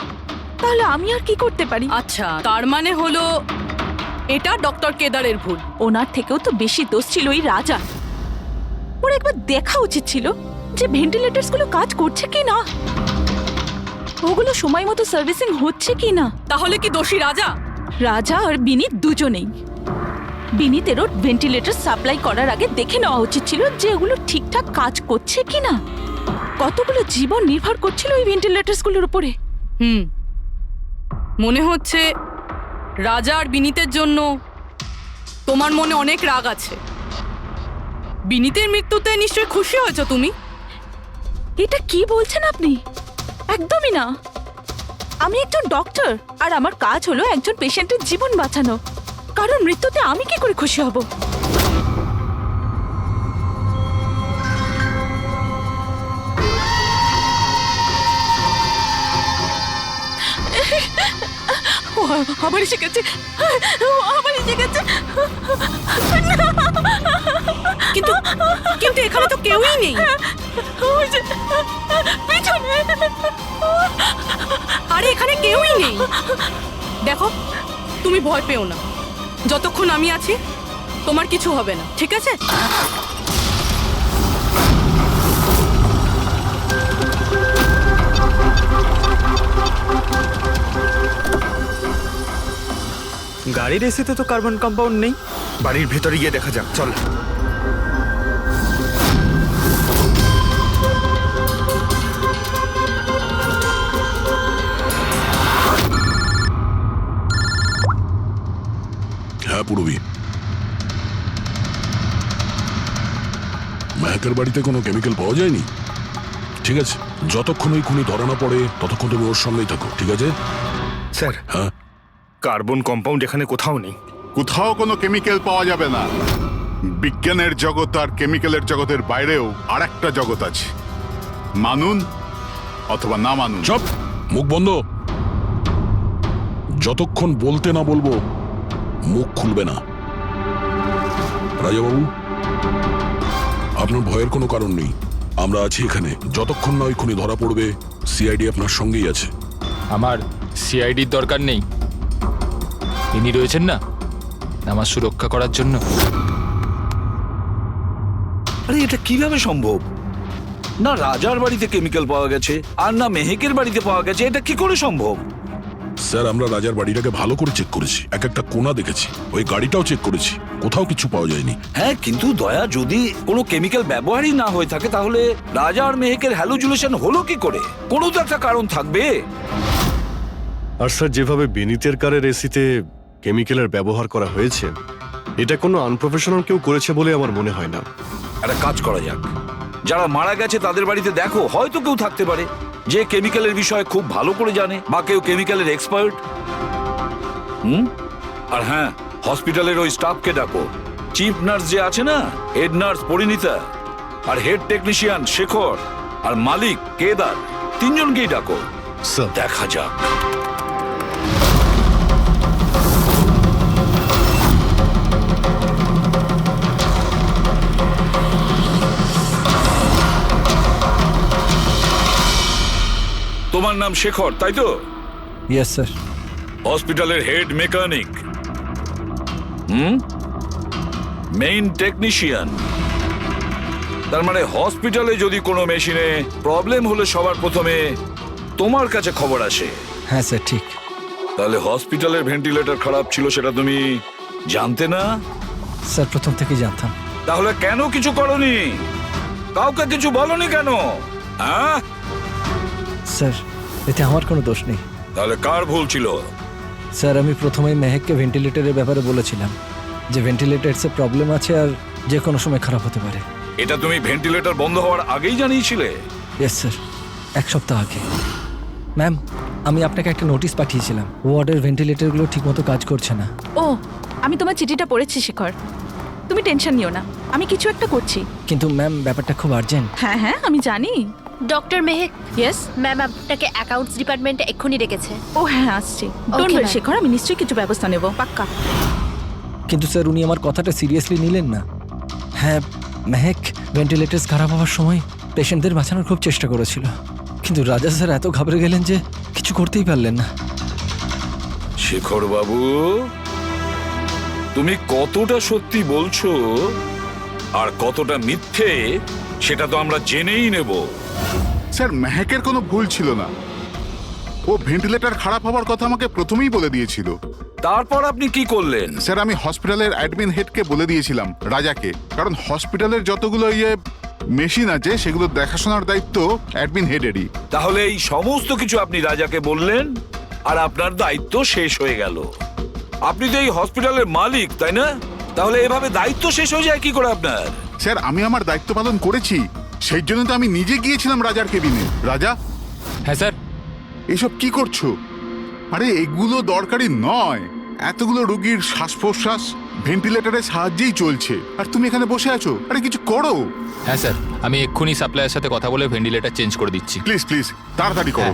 তাহলে আমি আর কি করতে পারি? আচ্ছা, তার মানে হলো এটা ডক্টর কেদারের ভুল। ওনার থেকেও তো বেশি দোষ ছিল ওই রাজা। ওর একবার দেখা উচিত ছিল যে ভেন্টিলেটরস গুলো কাজ করছে কি না, ওগুলো সময় মতো সার্ভিসিং হচ্ছে কি না। তাহলে কি দোষী রাজা? রাজা আর বিনীত দুজনেই। বিনীতেরও ভেন্টিলেটর সাপ্লাই করার আগে দেখে নেওয়া উচিত ছিল যে ওগুলো ঠিকঠাক কাজ করছে কি না। কতগুলো জীবন নির্ভর করছিল ওই ভেন্টিলেটরস গুলোর উপরে। মনে হচ্ছে রাজা আর বিনীতের জন্য তোমার মনে অনেক রাগ আছে। বিনীতের মৃত্যুতে নিশ্চয়ই খুশি হয়েছো তুমি। এটা কি বলছেন আপনি? একদমই না। আমি একজন ডক্টর, আর আমার কাজ হলো একজন পেশেন্টের জীবন বাঁচানো। কারণ মৃত্যুতে আমি কি করে খুশি হব? ও আবার এসে গেছে, আবার এসে গেছে। কিন্তু কিন্তু এখানে তো কেউই নেই। পিছনে। আরে এখানে কেউই নেই। দেখো, তুমি ভয় পেও না। যতক্ষণ আমি আছি তোমার কিছু হবে না, ঠিক আছে? গাড়ির এসিতে তো কার্বন কম্পাউন্ড নেই। বাড়ির ভেতরে গিয়ে দেখা যাক, চল। হ্যাঁ পূরবী, মেহেকের বাড়িতে কোনো কেমিক্যাল পাওয়া যায়নি? ঠিক আছে, যতক্ষণ ওই খুনি ধরা না পড়ে ততক্ষণ তুমি ওর সামনেই থাকো, ঠিক আছে? স্যার, হ্যাঁ, কার্বন কম্পাউন্ড এখানে কোথাও নেই। কোথাও কোনো কেমিক্যাল পাওয়া যাবে না। বিজ্ঞানের জগৎ আর কেমিক্যালের জগতের বাইরেও আর একটা জগৎ আছে, মানুন অথবা না মানুন। চুপ, মুখ বন্ধ। যতক্ষণ বলতে না বলবো মুখ খুলবে না। রাজাবাবু, আপনার ভয়ের কোনো কারণ নেই, আমরা আছি এখানে। যতক্ষণ না ওই খুনি ধরা পড়বে সিআইডি আপনার সঙ্গেই আছে। আমার সিআইডির দরকার নেই, ইনি রয়েছেন না আমার সুরক্ষা করার জন্য। আরে এটা কিভাবে সম্ভব? না রাজার বাড়িতে কেমিক্যাল পাওয়া গেছে আর না মেহেকের বাড়িতে পাওয়া গেছে, এটা কি করে সম্ভব? স্যার, আমরা রাজার বাড়িটাকে ভালো করে চেক করেছি, এক একটা কোণা দেখেছি, ওই গাড়িটাও চেক করেছি, কোথাও কিছু পাওয়া যায়নি। হ্যাঁ, কিন্তু দয়া, যদি কোনো কেমিক্যাল ব্যবহারই না হয়ে থাকে তাহলে রাজা আর মেহেকের হ্যালুজিনেশন হলো কি করে? কোনো তো একটা কারণ থাকবে। আর স্যার, যেভাবে বিনীতের কারের এসিতে কেমিক্যালের ব্যবহার করা হয়েছে, এটা কোনো আনপ্রফেশনাল কেউ করেছে বলে আমার মনে হয় না। একটা কাজ করা যাক, যারা মারা গেছে তাদের বাড়িতে দেখো, হয়তো কেউ থাকতে পারে যে কেমিক্যালের বিষয়ে খুব ভালো করে জানে, বা কেউ কেমিক্যালের এক্সপার্ট। আর হ্যাঁ, হসপিটালের ওই স্টাফকে ডাকো। চিফ নার্স যে আছে না, হেড নার্স পরিণীতা, আর হেড টেকনিশিয়ান শেখর, আর মালিক কেদার, তিনজনকেই ডাকো। স্যার, দেখা যাক। তোমার নাম শেখর, তাই তো? Yes sir. হসপিটালের হেড মেকানিক, মেইন টেকনিশিয়ান। তার মানে হসপিটালে যদি কোনো মেশিনে প্রবলেম হলে সবার প্রথমে তোমার কাছে খবর আসে। হ্যাঁ স্যার, ঠিক। তাহলে হসপিটালের ভেন্টিলেটর খারাপ ছিল সেটা তুমি জানতে না? স্যার, প্রথম থেকেই জানতাম। তাহলে কেন কিছু করনি? কাউকে কিছু বলনি কেন? হ্যাঁ স্যার, এতে আমার কোনো দোষ নেই। তাহলে কার ভুল ছিল? স্যার, আমি প্রথমেই মেহেককে ভেন্টিলেটরের ব্যাপারে বলেছিলাম যে ভেন্টিলেটরসে প্রবলেম আছে আর যে কোনো সময় খারাপ হতে পারে। এটা তুমি ভেন্টিলেটর বন্ধ হওয়ার আগেই জানিয়েছিলে? ইয়েস স্যার, এক সপ্তাহ আগে। ম্যাম, আমি আপনাকে একটা নোটিশ পাঠিয়েছিলাম, ওয়ার্ডের ভেন্টিলেটরগুলো ঠিকমতো কাজ করছে না। ও, আমি তোমার চিঠিটা পড়েছি শেখর, তুমি টেনশন নিও না, আমি কিছু একটা করছি। কিন্তু ম্যাম, ব্যাপারটা খুব আর্জেন্ট। হ্যাঁ হ্যাঁ, আমি জানি। ডক্টর মেহেক, ইয়েস ম্যাম আপনাকে অ্যাকাউন্টস ডিপার্টমেন্টে এক্ষুনি রেখেছে। ও হ্যাঁ, আসছি। ডোন্ট ওয়ারি শেখর, আমি নিশ্চয়ই কিছু ব্যবস্থা নেব, পাক্কা। কিন্তু স্যার, উনি আমার কথাটা সিরিয়াসলি নিলেন না। হ্যাঁ, মেহেক ভেন্টিলেটরস খারাপ হওয়ার সময় পেশেন্টদের বাঁচানোর খুব চেষ্টা করেছিল, কিন্তু রাজা স্যার এত ঘাবড়ে গেলেন যে কিছু করতেই পারলেন না। শেখর বাবু, তুমি কতটা সত্যি বলছো আর কতটা মিথ্যে সেটা তো আমরা জেনেই নেব। স্যার মেহেকের কোনো ভুল ছিল না, ও ভেন্টিলেটর খারাপ হওয়ার কথা আমাকে প্রথমেই বলে দিয়েছিল। তারপর আপনি কি করলেন? স্যার আমি হসপিটালের অ্যাডমিন হেডকে বলে দিয়েছিলাম, রাজাকে, কারণ হসপিটালের যতগুলো মেশিন আছে সেগুলো দেখাশোনার দায়িত্ব অ্যাডমিন হেডেরই। তাহলে এই সমস্ত কিছু আপনি রাজাকে বললেন আর আপনার দায়িত্ব শেষ হয়ে গেল। আপনি তো এই হসপিটালের মালিক, তাই না? তাহলে এভাবে দায়িত্ব শেষ হয়ে যায় কি করে আপনার? স্যার আমি আমার দায়িত্ব পালন করেছি, সেই জন্য তো আমি নিজে গিয়েছিলাম রাজার কেবিনে। রাজা। হ্যাঁ স্যার। এসব কি করছো? আরে এগুলো দরকারি নয়, এতগুলো রোগীর শ্বাস প্রশ্বাস ভেন্টিলেটরের সাহায্যেই চলছে, আর তুমি এখানে বসে আছো। আরে কিছু করো। হ্যাঁ স্যার, আমি এক্ষুনি সাপ্লাইয়ের সাথে কথা বলে ভেন্টিলেটর চেঞ্জ করে দিচ্ছি। প্লিজ প্লিজ তাড়াতাড়ি করো।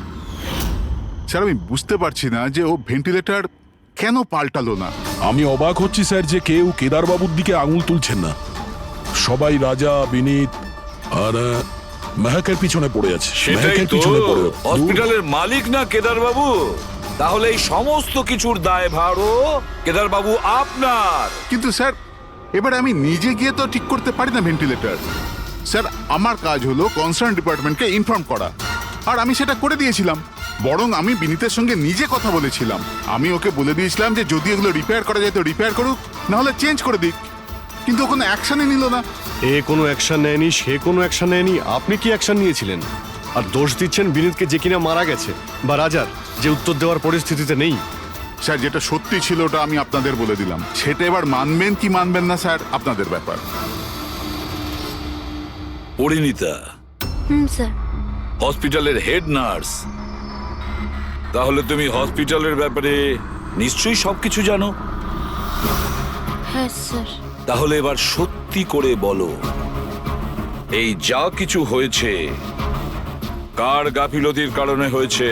স্যার আমি বুঝতে পারছি না যে ও ভেন্টিলেটর কেন পাল্টালো না। আমি অবাক হচ্ছি স্যার যে কেউ কেদারবাবুর দিকে আঙুল তুলছেন না। সবাই রাজা, বিনীত আর মেহেকের পিছনে পড়ে আছে। সেটাই মেহেকের তো, পিছনে পড়ে। হসপিটালের মালিক না কেদার বাবু? তাহলে এই সমস্ত কিছুর দায়ভারও কেদার বাবু আপনার। কিন্তু স্যার এবারে আমি নিজে গিয়ে তো ঠিক করতে পারি না ভেন্টিলেটর। স্যার আমার কাজ হলো কনসার্ন ডিপার্টমেন্টকে ইনফর্ম করা, আর আমি সেটা করে দিয়েছিলাম। বরং আমি বিনীতের সঙ্গে নিজে কথা বলেছিলাম। আমি ওকে বলে দিয়েছিলাম যে যদি এগুলো রিপেয়ার করা যায় তো রিপেয়ার করুক, না হলে চেঞ্জ করে দিক, কিন্তু ও কোনো অ্যাকশনই নিল না। এ কোনো অ্যাকশন নেয়নি, সে কোনো অ্যাকশন নেয়নি, আপনি কি অ্যাকশন নিয়েছিলেন? আর দোষ দিচ্ছেন বিনীতকে, যে কিনা মারা গেছে, বা রাজার, যে উত্তর দেওয়ার পরিস্থিতিতে নেই। স্যার যেটা সত্যি ছিল ওটা আমি আপনাদের বলে দিলাম, সেটা এবার মানবেন কি মানবেন না স্যার আপনাদের ব্যাপার। পরিণীতা স্যার। হসপিটালের হেড নার্স, তাহলে তুমি হসপিটালের ব্যাপারে নিশ্চয়ই সবকিছু জানো। হ্যাঁ স্যার। তাহলে এবার সত্যি করে বলো, এই যা কিছু হয়েছে কার গাফিলতির কারণে হয়েছে?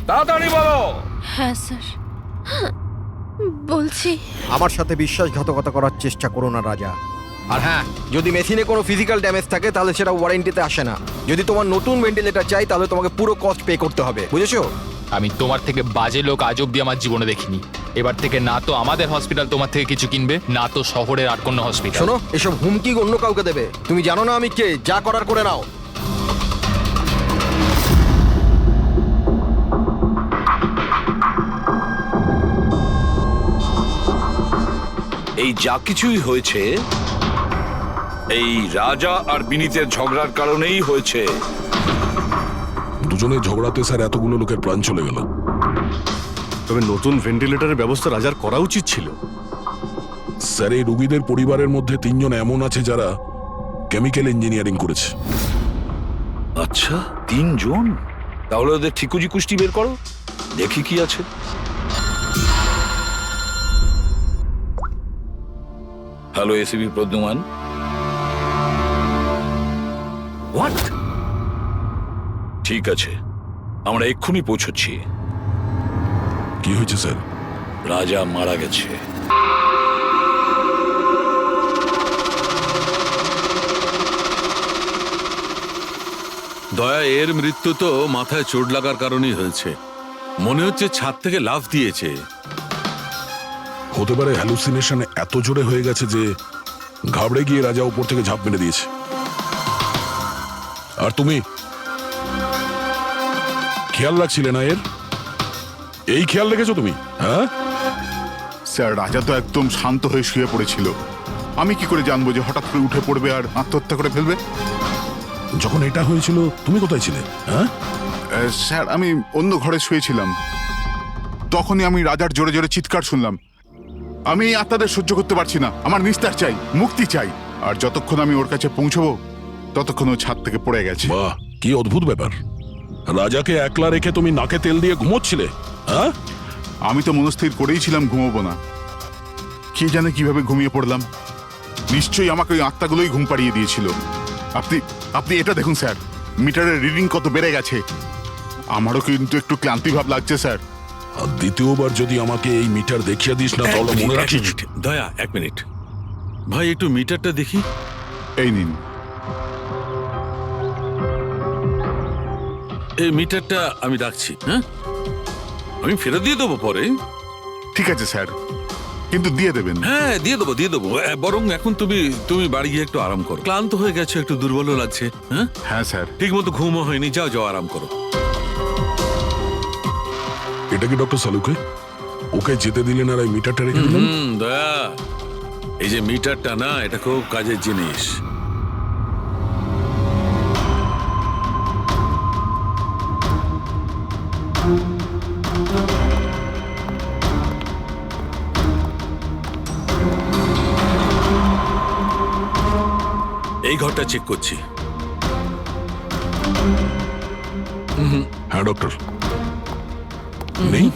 তাড়াতাড়ি বলো। হ্যাঁ স্যার, বলছি। আমার সাথে বিশ্বাসঘাতকতা করার চেষ্টা করো না রাজা। আর হ্যাঁ, যদি মেশিনে কোনো ফিজিক্যাল ড্যামেজ থাকে তাহলে সেটা ওয়ারেন্টিতে আসে না। যদি তোমার নতুন ভেন্টিলেটর চাই তাহলে তোমাকে পুরো কস্ট পে করতে হবে, বুঝেছো? আমি তোমার থেকে বাজে লোক আজ অব্দি আমার জীবনে দেখিনি। এবার থেকে না তো আমাদের হসপিটাল তোমার থেকে কিছু কিনবে, না তো শহরের আর কোনো হসপিটাল। শোনো, এসব হুমকি অন্য কাউকে দেবে। তুমি জানো না আমি কে, যা করার করে নাও। এই যা কিছুই হয়েছে এই রাজা আর বিনীতের ঝগড়ার কারণেই হয়েছে। দুজনের ঝগড়াতে স্যার এতগুলো লোকের প্রাণ চলে গেল। তবে নতুন ভেন্টিলেটরের ব্যবস্থা রাজার করা উচিত ছিল। স্যার এই রোগীদের পরিবারের মধ্যে 3 জন এমন আছে যারা কেমিক্যাল ইঞ্জিনিয়ারিং করেছে। আচ্ছা, 3 জন? তাহলে ওদের ঠিকুজি কুষ্টি বের করো, দেখি কি আছে। Hello ACB Pradyuman. হোয়াট? ঠিক আছে, আমরা এক্ষুনি পৌঁছচ্ছি। কি হয়েছে স্যার? রাজা মারা গেছে। দয়া, এর মৃত্যু তো মাথায় চোট লাগার কারণেই হয়েছে। মনে হচ্ছে ছাদ থেকে লাফ দিয়েছে। হতে পারে হ্যালুসিনেশন এত জোরে হয়ে গেছে যে ঘাবড়ে গিয়ে রাজা উপর থেকে ঝাঁপ মেরে দিয়েছে। আর তুমি খেয়াল রাখছিলে না এর? এই খেয়াল রেখেছো তুমি? হ্যাঁ স্যার রাজা তো একদম শান্ত হয়ে শুয়ে পড়েছিল। আমি কি করে জানবো যে হঠাৎ করে উঠে পড়বে আর আত্মহত্যা করে ফেলবে? যখন এটা হয়েছিল তুমি কোথায় ছিলে? হ্যাঁ স্যার আমি অন্য ঘরে শুয়েছিলাম, তখনই আমি রাজার জোরে জোরে চিৎকার শুনলাম। আমি আত্মাদের সহ্য করতে পারছি না, আমার নিস্তার চাই, মুক্তি চাই। আর যতক্ষণ আমি ওর কাছে পৌঁছবো ততক্ষণ ও ছাদ থেকে পড়ে গেছে। বাহ, কি অদ্ভুত ব্যাপার! রাজাকে একলা রেখে তুমি নাকে তেল দিয়ে ঘুমোচ্ছিলে? হ্যাঁ আমি তো মনস্থির করেই ছিলাম ঘুমোবো না, কে জানে কিভাবে ঘুমিয়ে পড়লাম। নিশ্চয়ই আমাকে ওই আত্মাগুলোই ঘুম পাড়িয়ে দিয়েছিল। আপনি আপনি এটা দেখুন স্যার, মিটারের রিডিং কত বেড়ে গেছে। আমারও কিন্তু একটু ক্লান্তি ভাব লাগছে স্যার। আর দ্বিতীয়বার যদি আমাকে এই মিটার দেখিয়ে দিস না তাহলে মনে রাখিস। দয়া, 1 মিনিট ভাই, একটু মিটারটা দেখি। এই নিন। এই মিটারটা আমি রাখছি। হ্যাঁ, আমি ফেরত দিয়ে দেবো পরে। ঠিক আছে স্যার, কিন্তু দিয়ে দেবেন। হ্যাঁ দিয়ে দেবো বরং এখন তুমি বাড়ি গিয়ে একটু আরাম করো, ক্লান্ত হয়ে গেছো, একটু দুর্বলও লাগছে। হ্যাঁ হ্যাঁ স্যার। ঠিক মতো ঘুমও হয়নি, যাও আরাম করো। এটা কি ডক্টর সালুকে? ওকে যেতে দিলেন আর এই মিটারটা রেখে দিলেন? দয়া, এই যে মিটারটা না, এটা খুব কাজের জিনিস। এই ঘরটা চেক করছি। হ্যাঁ ডক্টর, নেই।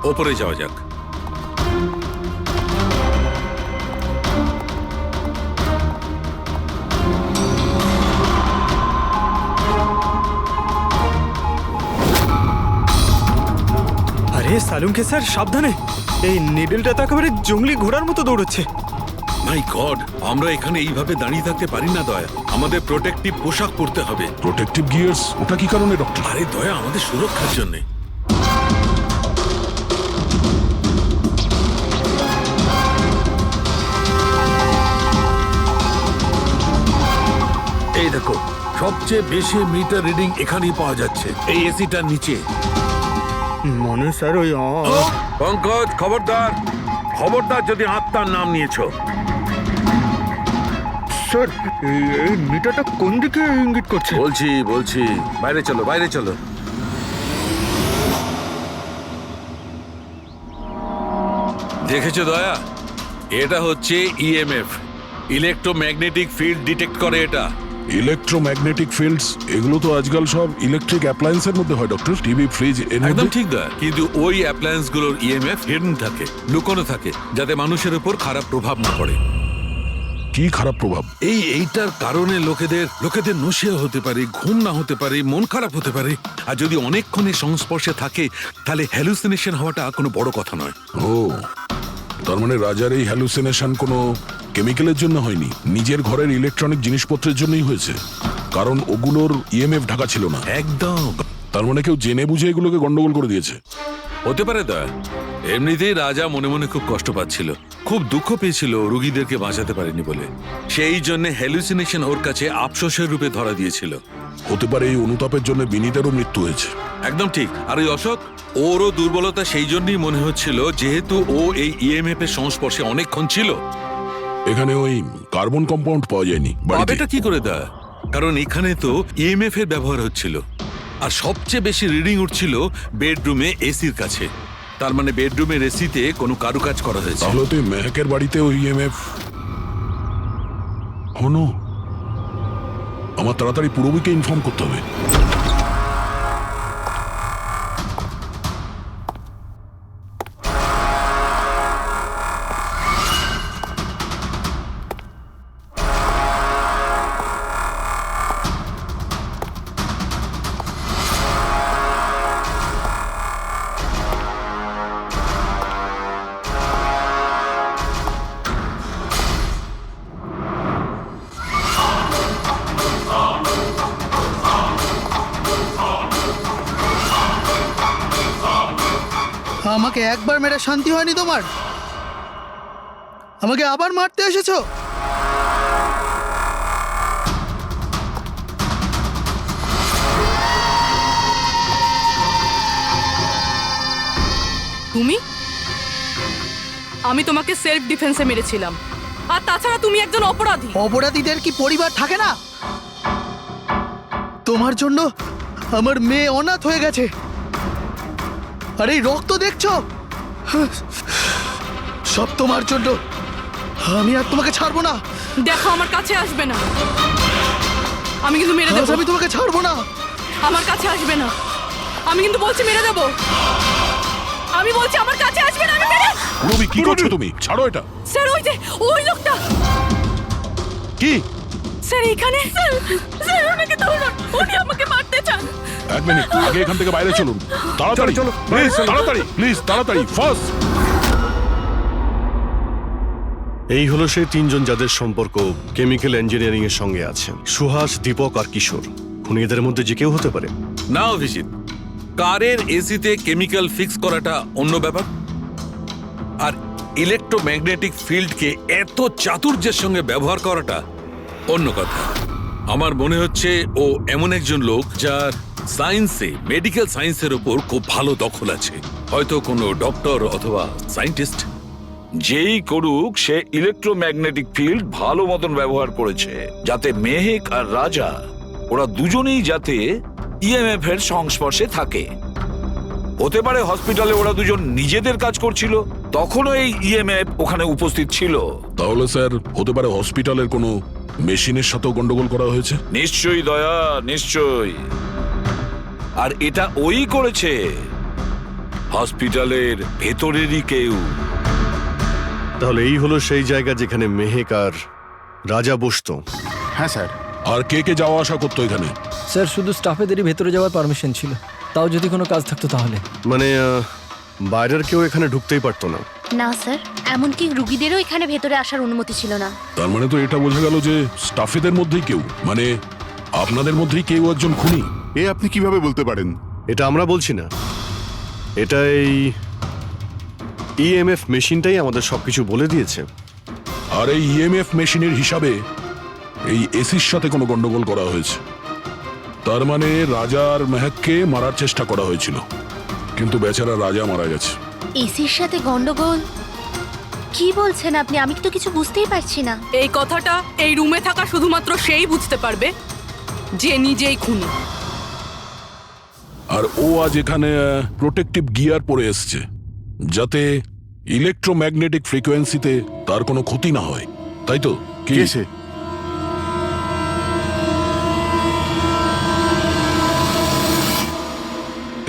ওপরে যাওয়া যাক। আরে সালুঙ্কে স্যার সাবধানে, এই নিডলটা তো একেবারে জঙ্গলি ঘোড়ার মতো দৌড়চ্ছে। মাই গড, আমরা এখানে এইভাবে দাঁড়িয়ে থাকতে পারি না দয়া, আমাদের প্রোটেক্টিভ পোশাক পরতে হবে। Protective gears? ওটা কি কারণে ডক্টর? আরে দয়া, আমাদের সুরক্ষার জন্য। এই দেখো, সবচেয়ে বেশি মিটার রিডিং এখানেই পাওয়া যাচ্ছে, এই এসিটার নিচে। মনে স্যার ওই পঙ্কজ, খবরদার খবরদার যদি আত্মার নাম নিয়েছো। স্যার এই মিটারটা কোন দিকে ইঙ্গিত করছে? বলছি বাইরে চলো। দেখেছো দয়া, এটা হচ্ছে ইএমএফ, ইলেকট্রোম্যাগনেটিক ফিল্ড ডিটেক্ট করে এটা। ইলেকট্রোম্যাগনেটিক ফিল্ডস, এগুলো তো আজকাল সব ইলেকট্রিক অ্যাপ্লায়েন্সের মধ্যে হয় ডক্টর, টিভি, ফ্রিজ। একদম ঠিক দয়া, কিন্তু ওই অ্যাপ্লায়েন্স গুলোর ইএমএফ হিডেন থাকে, লুকোনো থাকে, যাতে মানুষের উপর খারাপ প্রভাব না পড়ে। কি খারাপ প্রভাব? এইটার কারণে লোকেদের নশিয়া হতে পারে, ঘুম না হতে পারে, মন খারাপ হতে পারে, আর যদি অনেকক্ষণে সংস্পর্শে থাকে তাহলে হ্যালুসিনেশন হওয়াটা কোনো বড় কথা নয়। ও, তার মানে রাজার এই হ্যালুসিনেশন কোনো কেমিক্যালের জন্য হয়নি, নিজের ঘরের ইলেকট্রনিক জিনিসপত্রের জন্যই হয়েছে, কারণ ওগুলোর ইএমএফ ঢাকা ছিল না। একদম। তার মানে কেউ জেনে বুঝে এগুলোকে গন্ডগোল করে দিয়েছে। হতে পারে দয়া, এমনিতেই রাজা মনে মনে খুব কষ্ট পাচ্ছিল, খুব দুঃখ পেয়েছিল রোগীদেরকে বাঁচাতে পারেনি বলে, সেই জন্য হ্যালুসিনেশন ওর কাছে আফসোসের রূপে ধরা দিয়েছিল। হতে পারে এই অনুতাপের জন্য বিনীতেরও মৃত্যু হয়েছে। একদম ঠিক। আর ওই অশোক, ওরও দুর্বলতা সেই জন্যই মনে হচ্ছিল, যেহেতু ও এই ইএমএফ এর সংস্পর্শে অনেকক্ষণ ছিল। এখানে ওই কার্বন কম্পাউন্ড পাওয়া যায়নি বাড়িতে। এটা কি করে দেয়? কারণ এখানে তো ইএমএফ এর ব্যবহার হচ্ছিল, আর সবচেয়ে বেশি রিডিং উঠছিল বেডরুমে এসির কাছে। তার মানে বেডরুমের এসিতে কোনো কারুকাজ করা হয়েছে। তাহলে তো মেহকের বাড়িতে ওই ইএমএফ হনো। আমার তাড়াতাড়ি পূরবীকে ইনফর্ম করতে হবে। আমাকে একবার মেরে শান্তি হয়নি তোমার? আমাকে আবার মারতে এসেছো? তুমি? আমি তোমাকে সেলফ ডিফেন্সে মেরেছিলাম, আর তাছাড়া তুমি একজন অপরাধী। অপরাধীদের কি পরিবার থাকে না? তোমার জন্য আমার মেয়ে অনাথ হয়ে গেছে, আর এই রক্ত দেখছো, সব তোমার জন্য। আমি আর তোমাকে ছাড়বো না। দেখো, আমার কাছে আসবে না, আমি কিন্তু মেরে দেবো। আমি তোমাকে ছাড়বো না। আমার কাছে আসবে না, আমি কিন্তু বলছি মেরে দেবো। আমি বলছি আমার কাছে আসবে না, আমি মেরে। পূরবী, কি করছো তুমি? ছাড়ো এটা। স্যার, ওই লোকটা। কি? স্যার এখানে। স্যার ওনাকে ধরুন, উনি আমাকে মারতে চান। এক মিনিট, আগে এখান থেকে বাইরে চলুন। তাড়াতাড়ি চলো, প্লিজ তাড়াতাড়ি ফার্স্ট। এই হলো সেই তিনজন যাদের সম্পর্ক কেমিক্যাল ইঞ্জিনিয়ারিং এর সঙ্গে আছে। সুহাস, দীপক আর কিশোর। খুনি এদের মধ্যে যে কেউ হতে পারে। না অভিজিৎ, কারের এসিতে কেমিক্যাল ফিক্স করাটা অন্য ব্যাপার, আর ইলেকট্রোম্যাগনেটিক ফিল্ডকে এত চাতুর্যের সঙ্গে ব্যবহার করাটা অন্য কথা। আমার মনে হচ্ছে ও এমন একজন লোক যার সায়েন্সে, মেডিকেল সায়েন্সের উপর খুব ভালো দখল আছে, হয়তো কোনো ডক্টর অথবা সায়েন্টিস্ট। যেই করুক, সে ইলেকট্রোম্যাগনেটিক ফিল্ড ভালো মতন ব্যবহার করেছে, যাতে মেহেক আর রাজা ওরা দুজনেই যাতে ইএমএফ এর সংস্পর্শে থাকে। হতে পারে হসপিটালে ওরা দুজন নিজেদের কাজ করছিল, তখনও এই ইএমএফ ওখানে উপস্থিত ছিল। তাহলে স্যার হতে পারে হসপিটালের কোনো মেশিনের সাথেও গন্ডগোল করা হয়েছে। নিশ্চয়ই দয়া, নিশ্চয়ই। আর এটা ওই করেছে, হসপিটালের ভেতরেরই কেউ। তাহলে এই হলো সেই জায়গা যেখানে মেহেক আর রাজা বসতো। হ্যাঁ স্যার। আর কে কে যাওয়া আসা করতো এখানে? স্যার শুধু স্টাফেদেরই ভেতরে যাওয়ার পারমিশন ছিল, তাও যদি কোনো কাজ থাকতো তাহলে। মানে বাইরের কেউ এখানে ঢুকতেই পারতো না। না স্যার, এমনকি রুগীদেরও এখানে ভেতরে আসার অনুমতি ছিল না। তার মানে তো এটা বোঝা গেল যে স্টাফেদের মধ্যেই কেউ, মানে আপনাদের মধ্যেই কেউ একজন খুনি। এ আপনি কিভাবে বলতে পারেন? এটা আমরা বলছি না, এটা এই ইএমএফ মেশিনটাই আমাদের সবকিছু বলে দিয়েছে। আর এই ইএমএফ মেশিনের হিসাবে এই এসির সাথে কোনো গন্ডগোল করা হয়েছে। তার মানে রাজা আর মেহেককে মারার চেষ্টা করা হয়েছিল, কিন্তু বেচারা রাজা মারা গেছে। এসির সাথে গন্ডগোল? কি বলছেন আপনি? আমি তো কিছু বুঝতেই পারছি না। এই কথাটা এই রুমে থাকা শুধুমাত্র সেই বুঝতে পারবে যে নিজেই খুনি। আর ও আজ এখানে প্রোটেক্টিভ গিয়ার পরে এসছে, যাতে ইলেকট্রোম্যাগনেটিক ফ্রিকোয়েন্সিতে তার কোনো ক্ষতি না হয়, তাই তো? কি সে?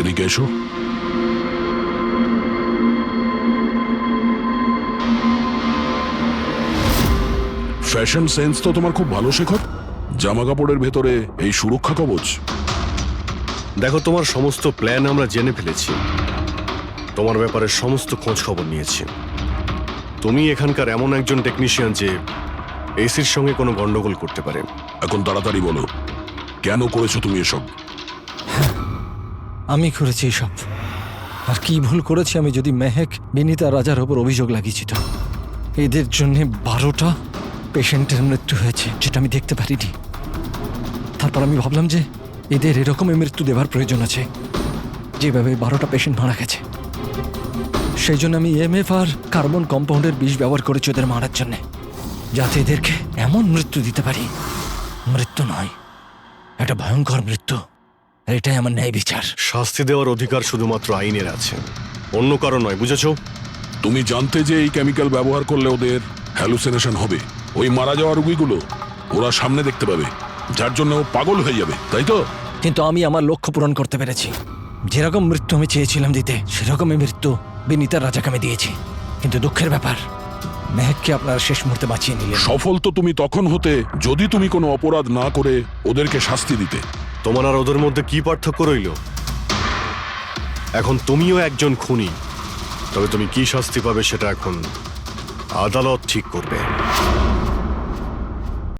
এদিকে এসো। ফ্যাশন সেন্স তো তোমার খুব ভালো, শেখর। জামা কাপড়ের ভেতরে এই সুরক্ষা কবচ। দেখো, তোমার সমস্ত প্ল্যান আমরা জেনে ফেলেছি, তোমার ব্যাপারে সমস্ত খোঁজ খবর নিয়েছি। তুমি এখানকার এমন একজন টেকনিশিয়ান যে এসির সঙ্গে কোনো গন্ডগোল করতে পারে। এখন তাড়াতাড়ি বলো, কেন করেছো তুমি এসব? আমি করেছি এসব। আর কি ভুল করেছি আমি যদি মেহেক, বিনীতা, রাজার ওপর অভিযোগ লাগিয়েছি। তো এদের জন্য 12টা পেশেন্টের মৃত্যু হয়েছে, যেটা আমি দেখতে পারিনি। তারপর আমি ভাবলাম যে এদের এরকমই মৃত্যু দেবার প্রয়োজন আছে, যেভাবে 12টা পেশেন্ট মারা গেছে। সেই জন্য আমি ইএমএফ আর কার্বন কম্পাউন্ডের বিষ ব্যবহার করেছি ওদের মারার জন্যে, যাতে এদেরকে এমন মৃত্যু দিতে পারি, মৃত্যু নয়, একটা ভয়ঙ্কর মৃত্যু। এটাই আমার ন্যায় বিচার। শাস্তি দেওয়ার অধিকার শুধুমাত্র আইনের আছে, অন্য কারণ নয়, বুঝেছো? তুমি জানতে যে এই কেমিক্যাল ব্যবহার করলে ওদের হ্যালুসিনেশন হবে, ওই মারা যাওয়া রোগীগুলো ওরা সামনে দেখতে পাবে, যার জন্য ও পাগল হয়ে যাবে, তাই তো? কিন্তু আমি আমার লক্ষ্য পূরণ করতে পেরেছি। যেরকম মৃত্যু আমি চেয়েছিলাম দিতে, সেরকমই মৃত্যু বিনীতা রাজাকে আমি দিয়েছি। কিন্তু দুঃখের ব্যাপার, মেহেককে আপনারা শেষ মুহূর্তে বাঁচিয়ে নিলেন। সফল তো তুমি তখন হতে যদি তুমি কোনো অপরাধ না করে ওদেরকে শাস্তি দিতে। তোমার আর ওদের মধ্যে কি পার্থক্য রইল? এখন তুমিও একজন খুনি, তবে তুমি কি শাস্তি পাবে সেটা এখন আদালত ঠিক করবে।